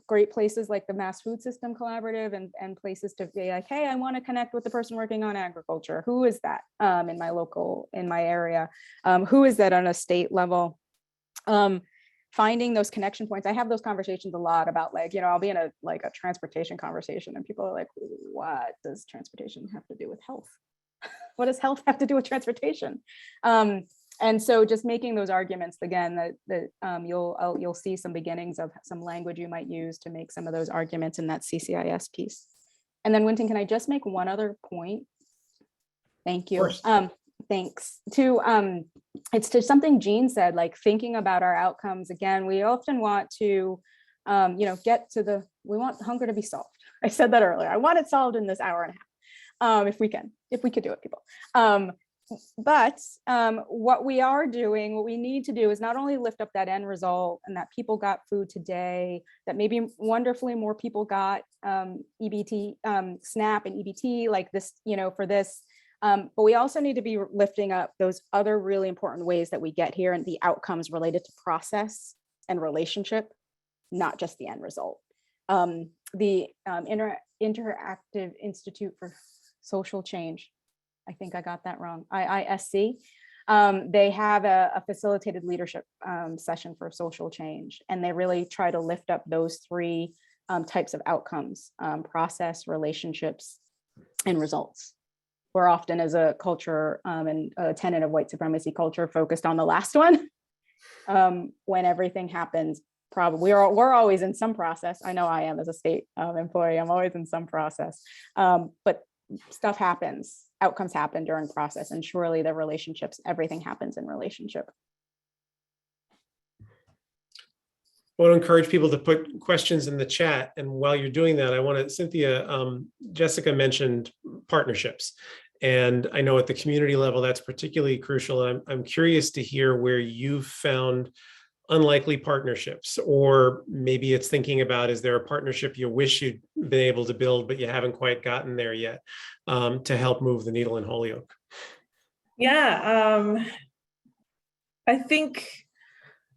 Great places like the Mass Food System Collaborative and places to be like, hey, I want to connect with the person working on agriculture. Who is that in my area? Who is that on a state level? Finding those connection points. I have those conversations a lot about, like, I'll be in a transportation conversation and people are like, what does transportation have to do with health? What does health have to do with transportation? And so just making those arguments, again, that you'll see some beginnings of some language you might use to make some of those arguments in that CCIS piece. And then, Winton, can I just make one other point? Thank you. Thanks. It's to something Jean said, like, thinking about our outcomes. Again, we often want to, we want hunger to be solved. I said that earlier. I want it solved in this hour and a half, if we could do it, people. But what we need to do is not only lift up that end result and that people got food today, that maybe wonderfully more people got EBT, SNAP and EBT, like this, for this. But we also need to be lifting up those other really important ways that we get here and the outcomes related to process and relationship, not just the end result. The Interactive Institute for Social Change, I think I got that wrong, IISC, they have a facilitated leadership session for social change, and they really try to lift up those three types of outcomes: process, relationships, and results. We're often, as a culture and a tenet of white supremacy culture, focused on the last one. When everything happens, probably we're always in some process. I know I am, as a state employee, I'm always in some process, but stuff happens, outcomes happen during process, and surely the relationships, everything happens in relationship. I want to encourage people to put questions in the chat. And while you're doing that, I want to, Cynthia, Jessica mentioned partnerships. And I know at the community level, that's particularly crucial. And I'm curious to hear where you've found unlikely partnerships, or maybe it's thinking about, is there a partnership you wish you'd been able to build, but you haven't quite gotten there yet, to help move the needle in Holyoke? Yeah, I think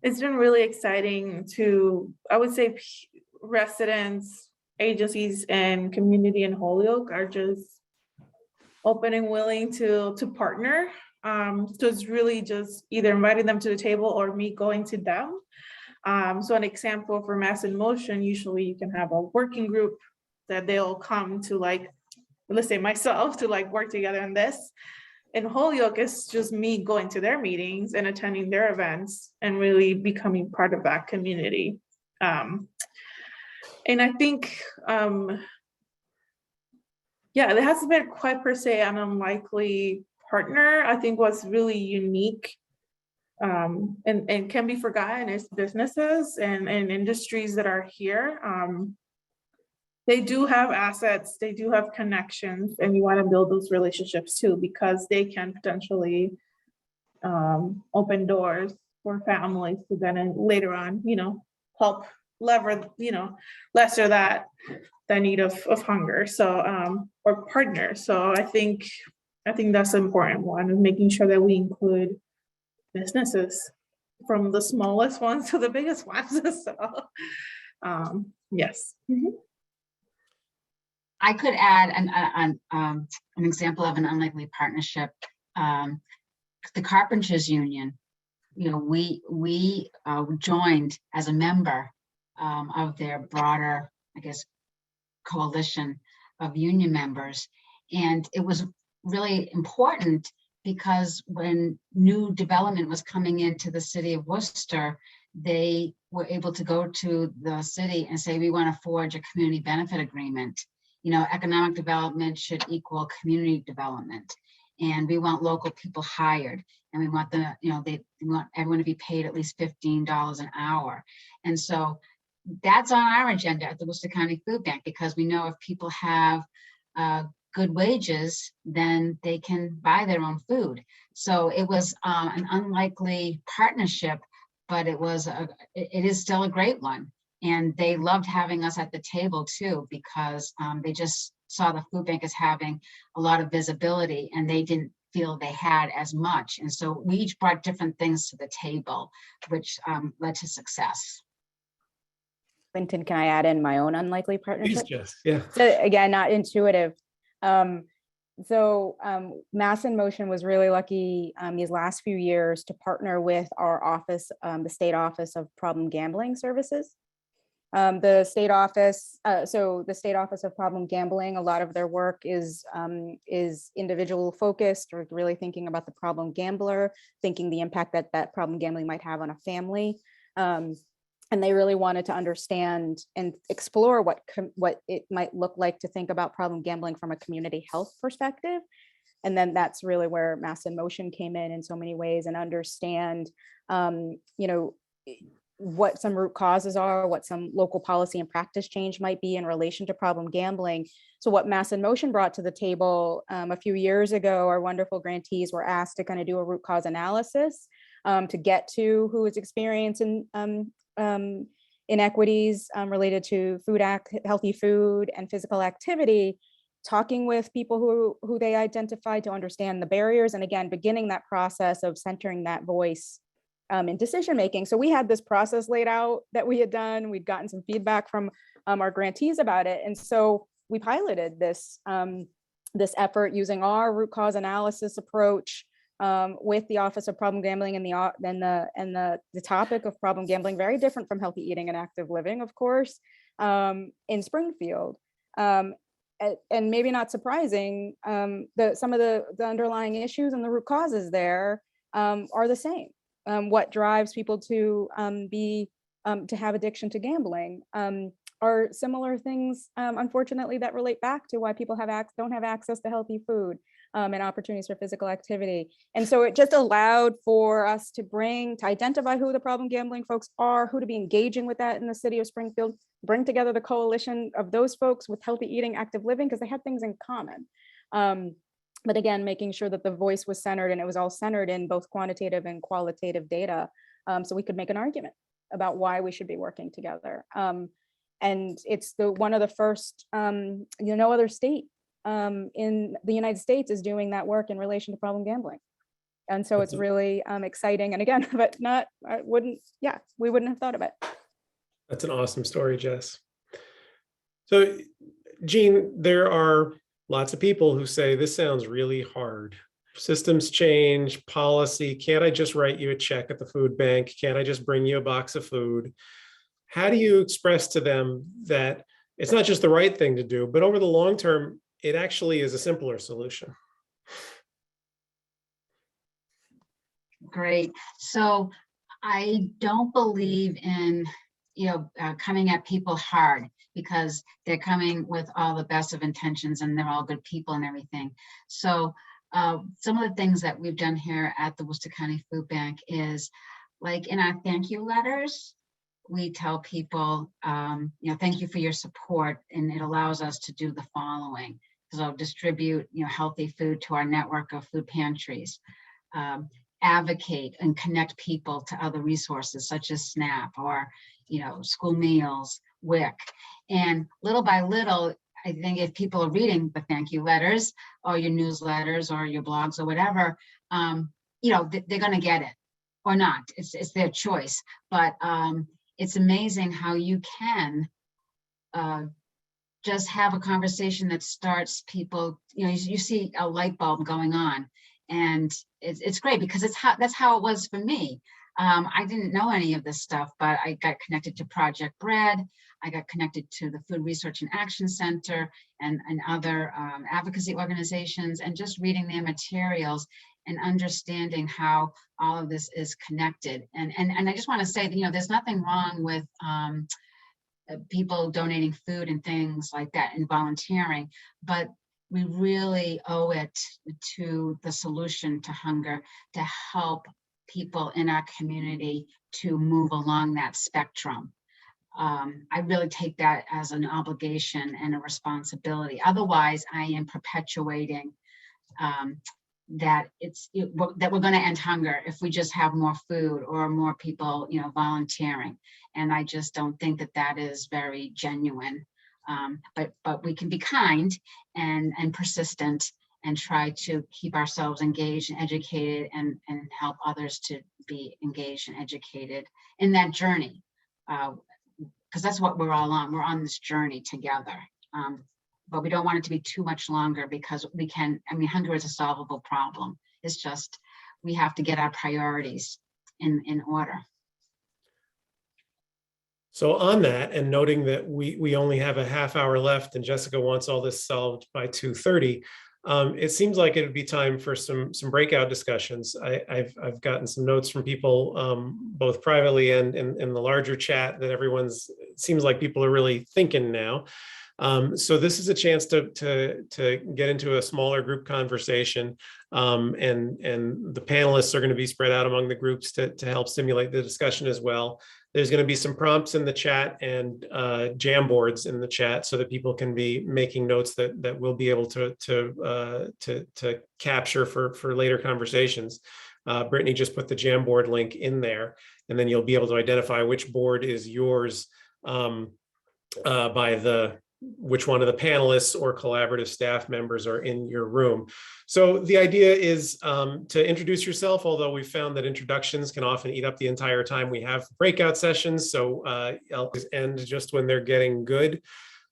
it's been really exciting to, I would say, residents, agencies, and community in Holyoke are just open and willing to partner. So it's really just either inviting them to the table or me going to them. So an example for Mass in Motion, usually you can have a working group that they'll come to, like, let's say myself, to like work together on this. In Holyoke, it's just me going to their meetings and attending their events and really becoming part of that community. And I think, yeah, there hasn't been quite per se an unlikely partner. I think what's really unique and can be forgotten is businesses and industries that are here. They do have assets, they do have connections, and you want to build those relationships too, because they can potentially open doors for families to then later on, help lesser that need of hunger. So or partners. So I think that's an important one, is making sure that we include businesses from the smallest ones to the biggest ones. So yes. Mm-hmm. I could add an example of an unlikely partnership. The Carpenters Union, we joined as a member of their broader, I guess, coalition of union members. And it was really important because when new development was coming into the city of Worcester, they were able to go to the city and say, we want to forge a community benefit agreement. Economic development should equal community development. And we want local people hired. And we want they want everyone to be paid at least $15 an hour. And so that's on our agenda at the Worcester County Food Bank, because we know if people have good wages, then they can buy their own food. So it was an unlikely partnership, but it is still a great one. And they loved having us at the table too, because they just saw the food bank as having a lot of visibility, and they didn't feel they had as much. And so we each brought different things to the table, which led to success. Winton, can I add in my own unlikely partnership? Yes, yeah. So again, not intuitive. Mass in Motion was really lucky these last few years to partner with our office, the State Office of Problem Gambling Services. The state office, the State Office of Problem Gambling, a lot of their work is individual focused, or really thinking about the problem gambler, thinking the impact that problem gambling might have on a family. And they really wanted to understand and explore what it might look like to think about problem gambling from a community health perspective. And then that's really where Mass in Motion came in so many ways, and understand, what some root causes are, what some local policy and practice change might be in relation to problem gambling. So what Mass in Motion brought to the table a few years ago, our wonderful grantees were asked to kind of do a root cause analysis to get to who is experiencing inequities related to healthy food and physical activity, talking with people who they identified to understand the barriers, and again, beginning that process of centering that voice in decision making. So we had this process laid out that we had done. We'd gotten some feedback from our grantees about it, and so we piloted this effort using our root cause analysis approach with the Office of Problem Gambling and the topic of problem gambling, very different from healthy eating and active living, of course, in Springfield. And maybe not surprising, some of the underlying issues and the root causes there are the same. What drives people to have addiction to gambling are similar things, unfortunately, that relate back to why people don't have access to healthy food and opportunities for physical activity. And so it just allowed for us to identify who the problem gambling folks are, who to be engaging with that in the city of Springfield, bring together the coalition of those folks with healthy eating, active living, because they had things in common. But again, making sure that the voice was centered, and it was all centered in both quantitative and qualitative data, so we could make an argument about why we should be working together. And it's one of the first, no other state in the United States is doing that work in relation to problem gambling. And so it's really exciting. And again, but we wouldn't have thought of it. That's an awesome story, Jess. So, Jean, there are lots of people who say this sounds really hard. systems change, policy. Can't I just write you a check at the food bank? Can't I just bring you a box of food? How do you express to them that it's not just the right thing to do, but over the long term, it actually is a simpler solution? Great. So I don't believe in, coming at people hard, because they're coming with all the best of intentions and they're all good people and everything. So some of the things that we've done here at the Worcester County Food Bank is, like, in our thank you letters, we tell people, thank you for your support, and it allows us to do the following. So distribute, healthy food to our network of food pantries, advocate and connect people to other resources such as SNAP or, school meals, WIC. And little by little, I think if people are reading the thank you letters or your newsletters or your blogs or whatever, they're going to get it or not. It's their choice. But it's amazing how you can just have a conversation that starts people, you see a light bulb going on, and it's great, because that's how it was for me. I didn't know any of this stuff, but I got connected to Project Bread. I got connected to the Food Research and Action Center and other advocacy organizations, and just reading their materials and understanding how all of this is connected. And I just want to say that, there's nothing wrong with people donating food and things like that and volunteering, but we really owe it to the solution to hunger to help people in our community to move along that spectrum. I really take that as an obligation and a responsibility. Otherwise, I am perpetuating that that we're going to end hunger if we just have more food or more people, volunteering. And I just don't think that is very genuine. But we can be kind and persistent and try to keep ourselves engaged and educated and help others to be engaged and educated in that journey. Because that's what we're all on. We're on this journey together. But we don't want it to be too much longer, because hunger is a solvable problem. It's just, we have to get our priorities in order. So on that, and noting that we only have a half hour left and Jessica wants all this solved by 2:30, it seems like it would be time for some breakout discussions. I've gotten some notes from people, both privately and in the larger chat, that it seems like people are really thinking now. So this is a chance to get into a smaller group conversation, and the panelists are going to be spread out among the groups to help stimulate the discussion as well. There's going to be some prompts in the chat and jam boards in the chat, so that people can be making notes that we'll be able to capture for later conversations. Brittany just put the jam board link in there, and then you'll be able to identify which board is yours by which one of the panelists or collaborative staff members are in your room. So the idea is to introduce yourself, although we found that introductions can often eat up the entire time we have breakout sessions. So I'll end just when they're getting good.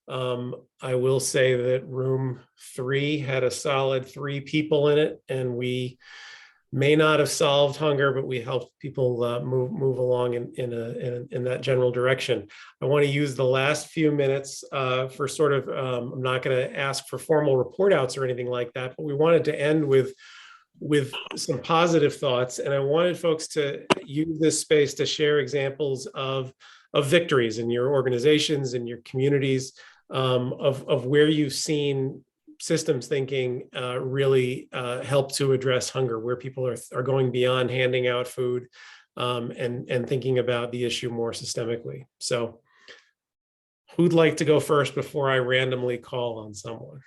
I will say that room 3 had a solid 3 people in it, and we may not have solved hunger, but we helped people move along in that general direction. I want to use the last few minutes for sort of, I'm not going to ask for formal report outs or anything like that, but we wanted to end with some positive thoughts. And I wanted folks to use this space to share examples of victories in your organizations, in your communities, of where you've seen systems thinking really help to address hunger, where people are going beyond handing out food and thinking about the issue more systemically. So who'd like to go first before I randomly call on someone?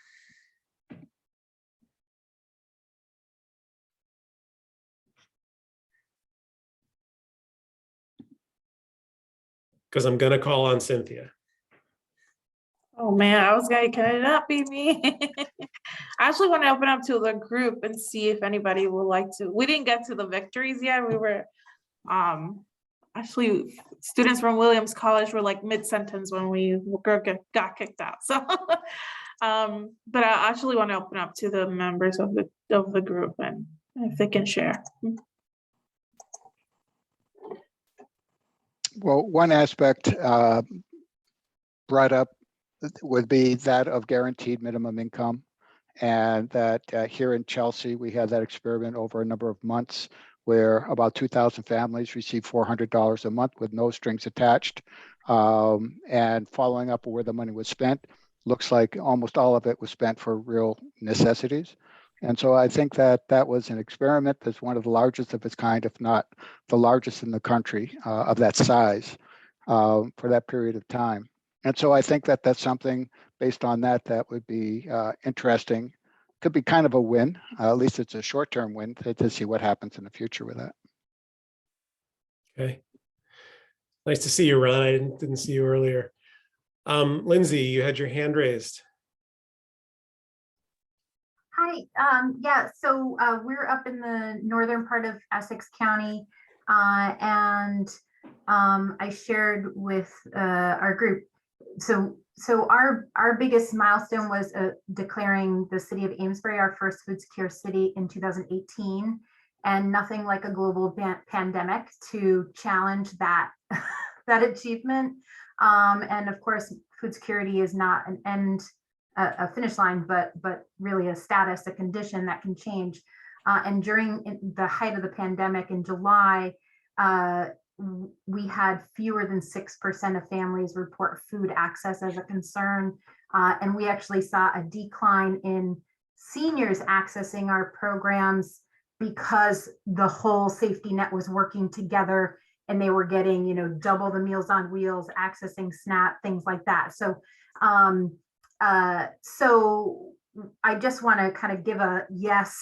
Because I'm going to call on Cynthia. Oh man, I was going, can it not be me? I actually want to open up to the group and see if anybody would like to. We didn't get to the victories yet. We were actually, students from Williams College were like mid-sentence when we got kicked out. So But I actually want to open up to the members of the group and if they can share. Well, one aspect brought up would be that of guaranteed minimum income. And that here in Chelsea, we had that experiment over a number of months where about 2,000 families received $400 a month with no strings attached. And following up where the money was spent, looks like almost all of it was spent for real necessities. And so I think that that was an experiment that's one of the largest of its kind, if not the largest in the country of that size for that period of time. And so I think that that's something based on that would be interesting. Could be kind of a win. At least it's a short-term win to see what happens in the future with that. Okay. Nice to see you, Ron. I didn't see you earlier. Lindsay, you had your hand raised. Hi, yeah, so we're up in the northern part of Essex County, and I shared with our group. So our biggest milestone was declaring the city of Amesbury our first food secure city in 2018, and nothing like a global pandemic to challenge that that achievement. And of course, food security is not an end, a finish line, but really a status, a condition that can change. And during the height of the pandemic in July, we had fewer than 6% of families report food access as a concern. And we actually saw a decline in seniors accessing our programs because the whole safety net was working together and they were getting, double the Meals on Wheels, accessing SNAP, things like that. So, so I just want to kind of give a yes,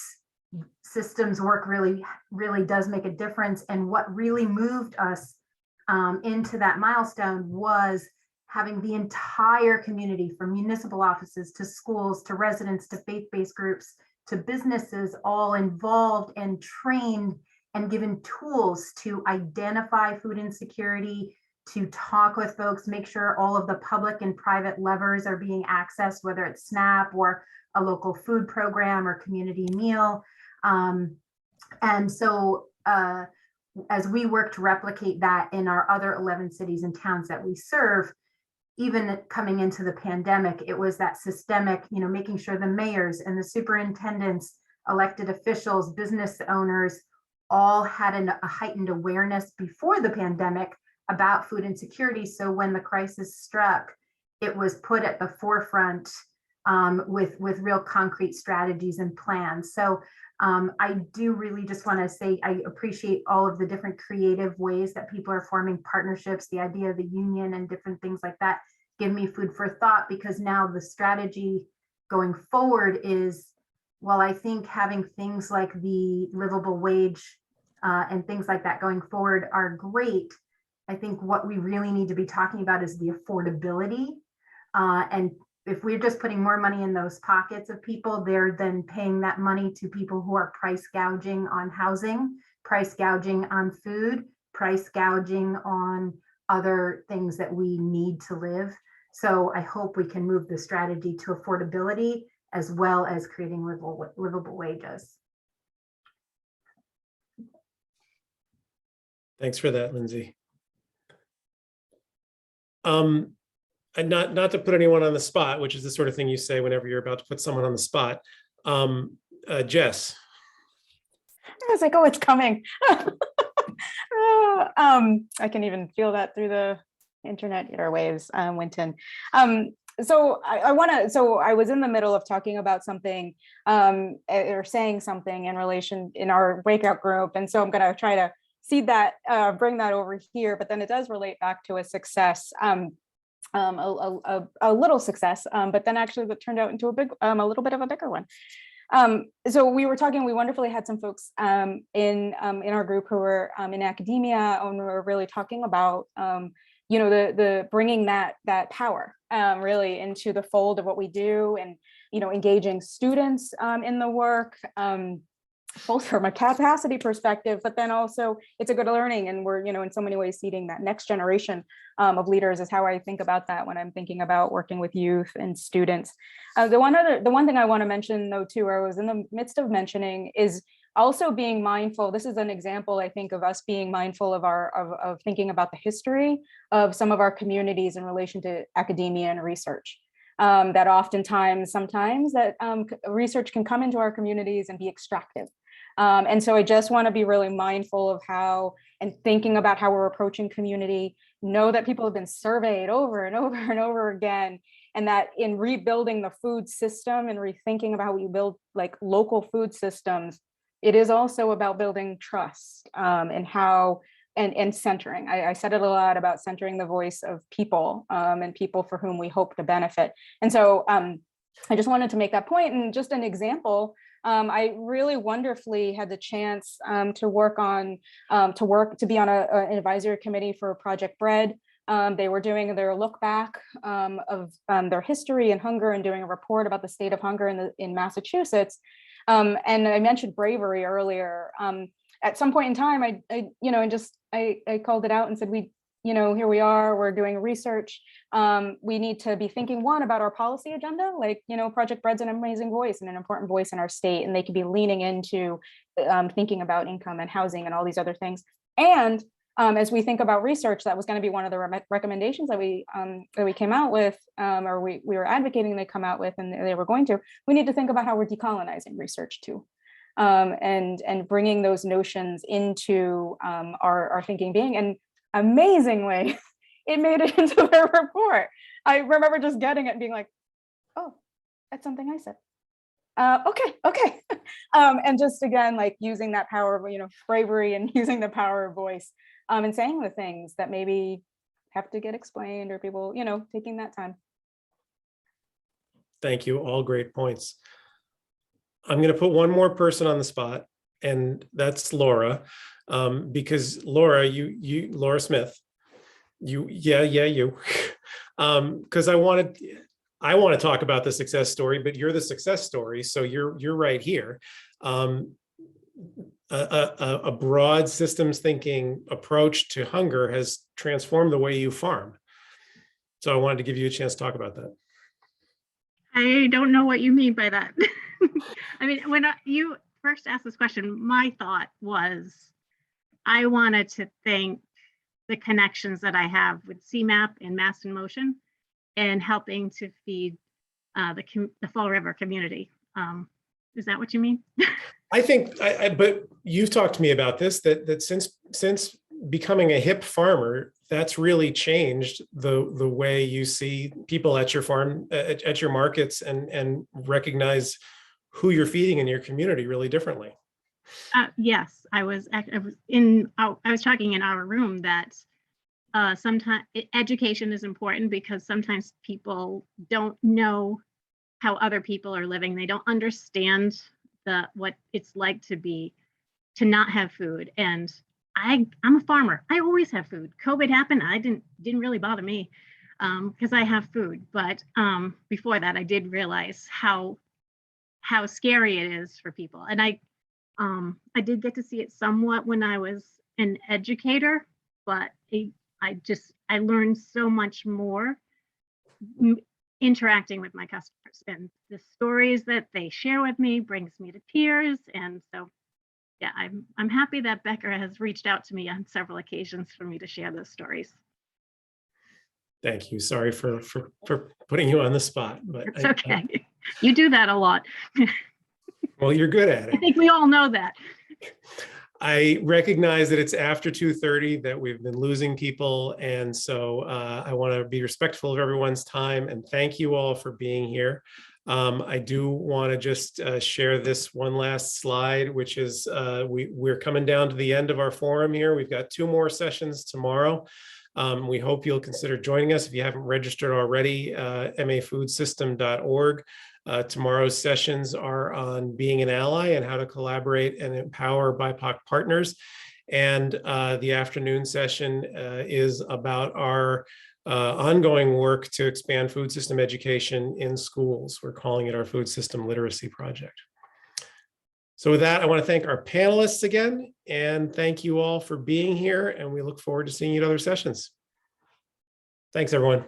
systems work really does make a difference. And what really moved us into that milestone was having the entire community, from municipal offices to schools to residents to faith-based groups to businesses, all involved and trained and given tools to identify food insecurity, to talk with folks, make sure all of the public and private levers are being accessed, whether it's SNAP or a local food program or community meal. And so as we work to replicate that in our other 11 cities and towns that we serve, even coming into the pandemic, it was that systemic, making sure the mayors and the superintendents, elected officials, business owners, all had a heightened awareness before the pandemic about food insecurity. So when the crisis struck, it was put at the forefront with real concrete strategies and plans. So I do really just want to say I appreciate all of the different creative ways that people are forming partnerships, the idea of the union and different things like that give me food for thought, because now the strategy going forward is, well, I think having things like the livable wage and things like that going forward are great. I think what we really need to be talking about is the affordability. And if we're just putting more money in those pockets of people, they're then paying that money to people who are price gouging on housing, price gouging on food, price gouging on other things that we need to live. So I hope we can move the strategy to affordability as well as creating livable wages. Thanks for that, Lindsay. And not to put anyone on the spot, which is the sort of thing you say whenever you're about to put someone on the spot. Jess. I was like, oh, it's coming. I can even feel that through the internet airwaves, Winton. So I was in the middle of talking about something or saying something in relation in our breakout group. And so I'm going to try to see that, bring that over here, but then it does relate back to a success, a little success, but then actually that turned out into a little bit of a bigger one. So we were talking, we wonderfully had some folks in our group who were in academia, and we were really talking about, the bringing that power really into the fold of what we do, and, engaging students in the work. both from a capacity perspective, but then also it's a good learning, and we're, in so many ways seeding that next generation of leaders is how I think about that when I'm thinking about working with youth and students. The one thing I want to mention though too, or I was in the midst of mentioning, is also being mindful. This is an example, I think, of us being mindful of thinking about the history of some of our communities in relation to academia and research. That sometimes that research can come into our communities and be extractive. And so I just want to be really mindful of how, and thinking about how we're approaching community, know that people have been surveyed over and over and over again, and that in rebuilding the food system and rethinking about how we build like local food systems, it is also about building trust and how, and centering. I said it a lot about centering the voice of people and people for whom we hope to benefit. And so I just wanted to make that point. And just an example, I really wonderfully had the chance to be on an advisory committee for Project Bread. They were doing their look back of their history and hunger, and doing a report about the state of hunger in Massachusetts. And I mentioned bravery earlier. At some point in time, I called it out and said, here we are, we're doing research. We need to be thinking, one, about our policy agenda. Like, Project Bread's an amazing voice and an important voice in our state, and they could be leaning into thinking about income and housing and all these other things. And as we think about research, that was going to be one of the recommendations that we came out with, or we were advocating they come out with, and they were going to. We need to think about how we're decolonizing research too, and bringing those notions into our thinking being. And amazingly, it made it into their report. I remember just getting it and being like, "Oh, that's something I said." Okay. And just again, like using that power of bravery and using the power of voice, and saying the things that maybe have to get explained, or people taking that time. Thank you. All great points. I'm going to put one more person on the spot, and that's Laura, because Laura, Laura Smith, you, because I want to talk about the success story, but you're the success story, so you're right here. A broad systems thinking approach to hunger has transformed the way you farm. So I wanted to give you a chance to talk about that. I don't know what you mean by that. I mean, when you first asked this question, my thought was I wanted to thank the connections that I have with CMAP and Mass in Motion and helping to feed the Fall River community. Is that what you mean? I think, but you've talked to me about this, that since becoming a hip farmer, that's really changed the way you see people at your farm, at your markets, and recognize who you're feeding in your community really differently. Yes, I was talking in our room that sometimes education is important, because sometimes people don't know how other people are living. They don't understand what it's like to not have food. And I'm a farmer. I always have food. COVID happened. I didn't really bother me because I have food. But before that, I did realize how scary it is for people. And I did get to see it somewhat when I was an educator, but I learned so much more interacting with my customers, and the stories that they share with me brings me to tears. And so, yeah, I'm happy that Becker has reached out to me on several occasions for me to share those stories. Thank you. Sorry for putting you on the spot, but It's okay. You do that a lot. Well, you're good at it. I think we all know that. I recognize that it's after 2:30, that we've been losing people. And so I want to be respectful of everyone's time, and thank you all for being here. I do want to just share this one last slide, which is we're coming down to the end of our forum here. We've got 2 more sessions tomorrow. We hope you'll consider joining us if you haven't registered already, mafoodsystem.org. Tomorrow's sessions are on being an ally and how to collaborate and empower BIPOC partners. And the afternoon session is about our ongoing work to expand food system education in schools. We're calling it our Food System Literacy Project. So with that, I want to thank our panelists again, and thank you all for being here, and we look forward to seeing you at other sessions. Thanks, everyone.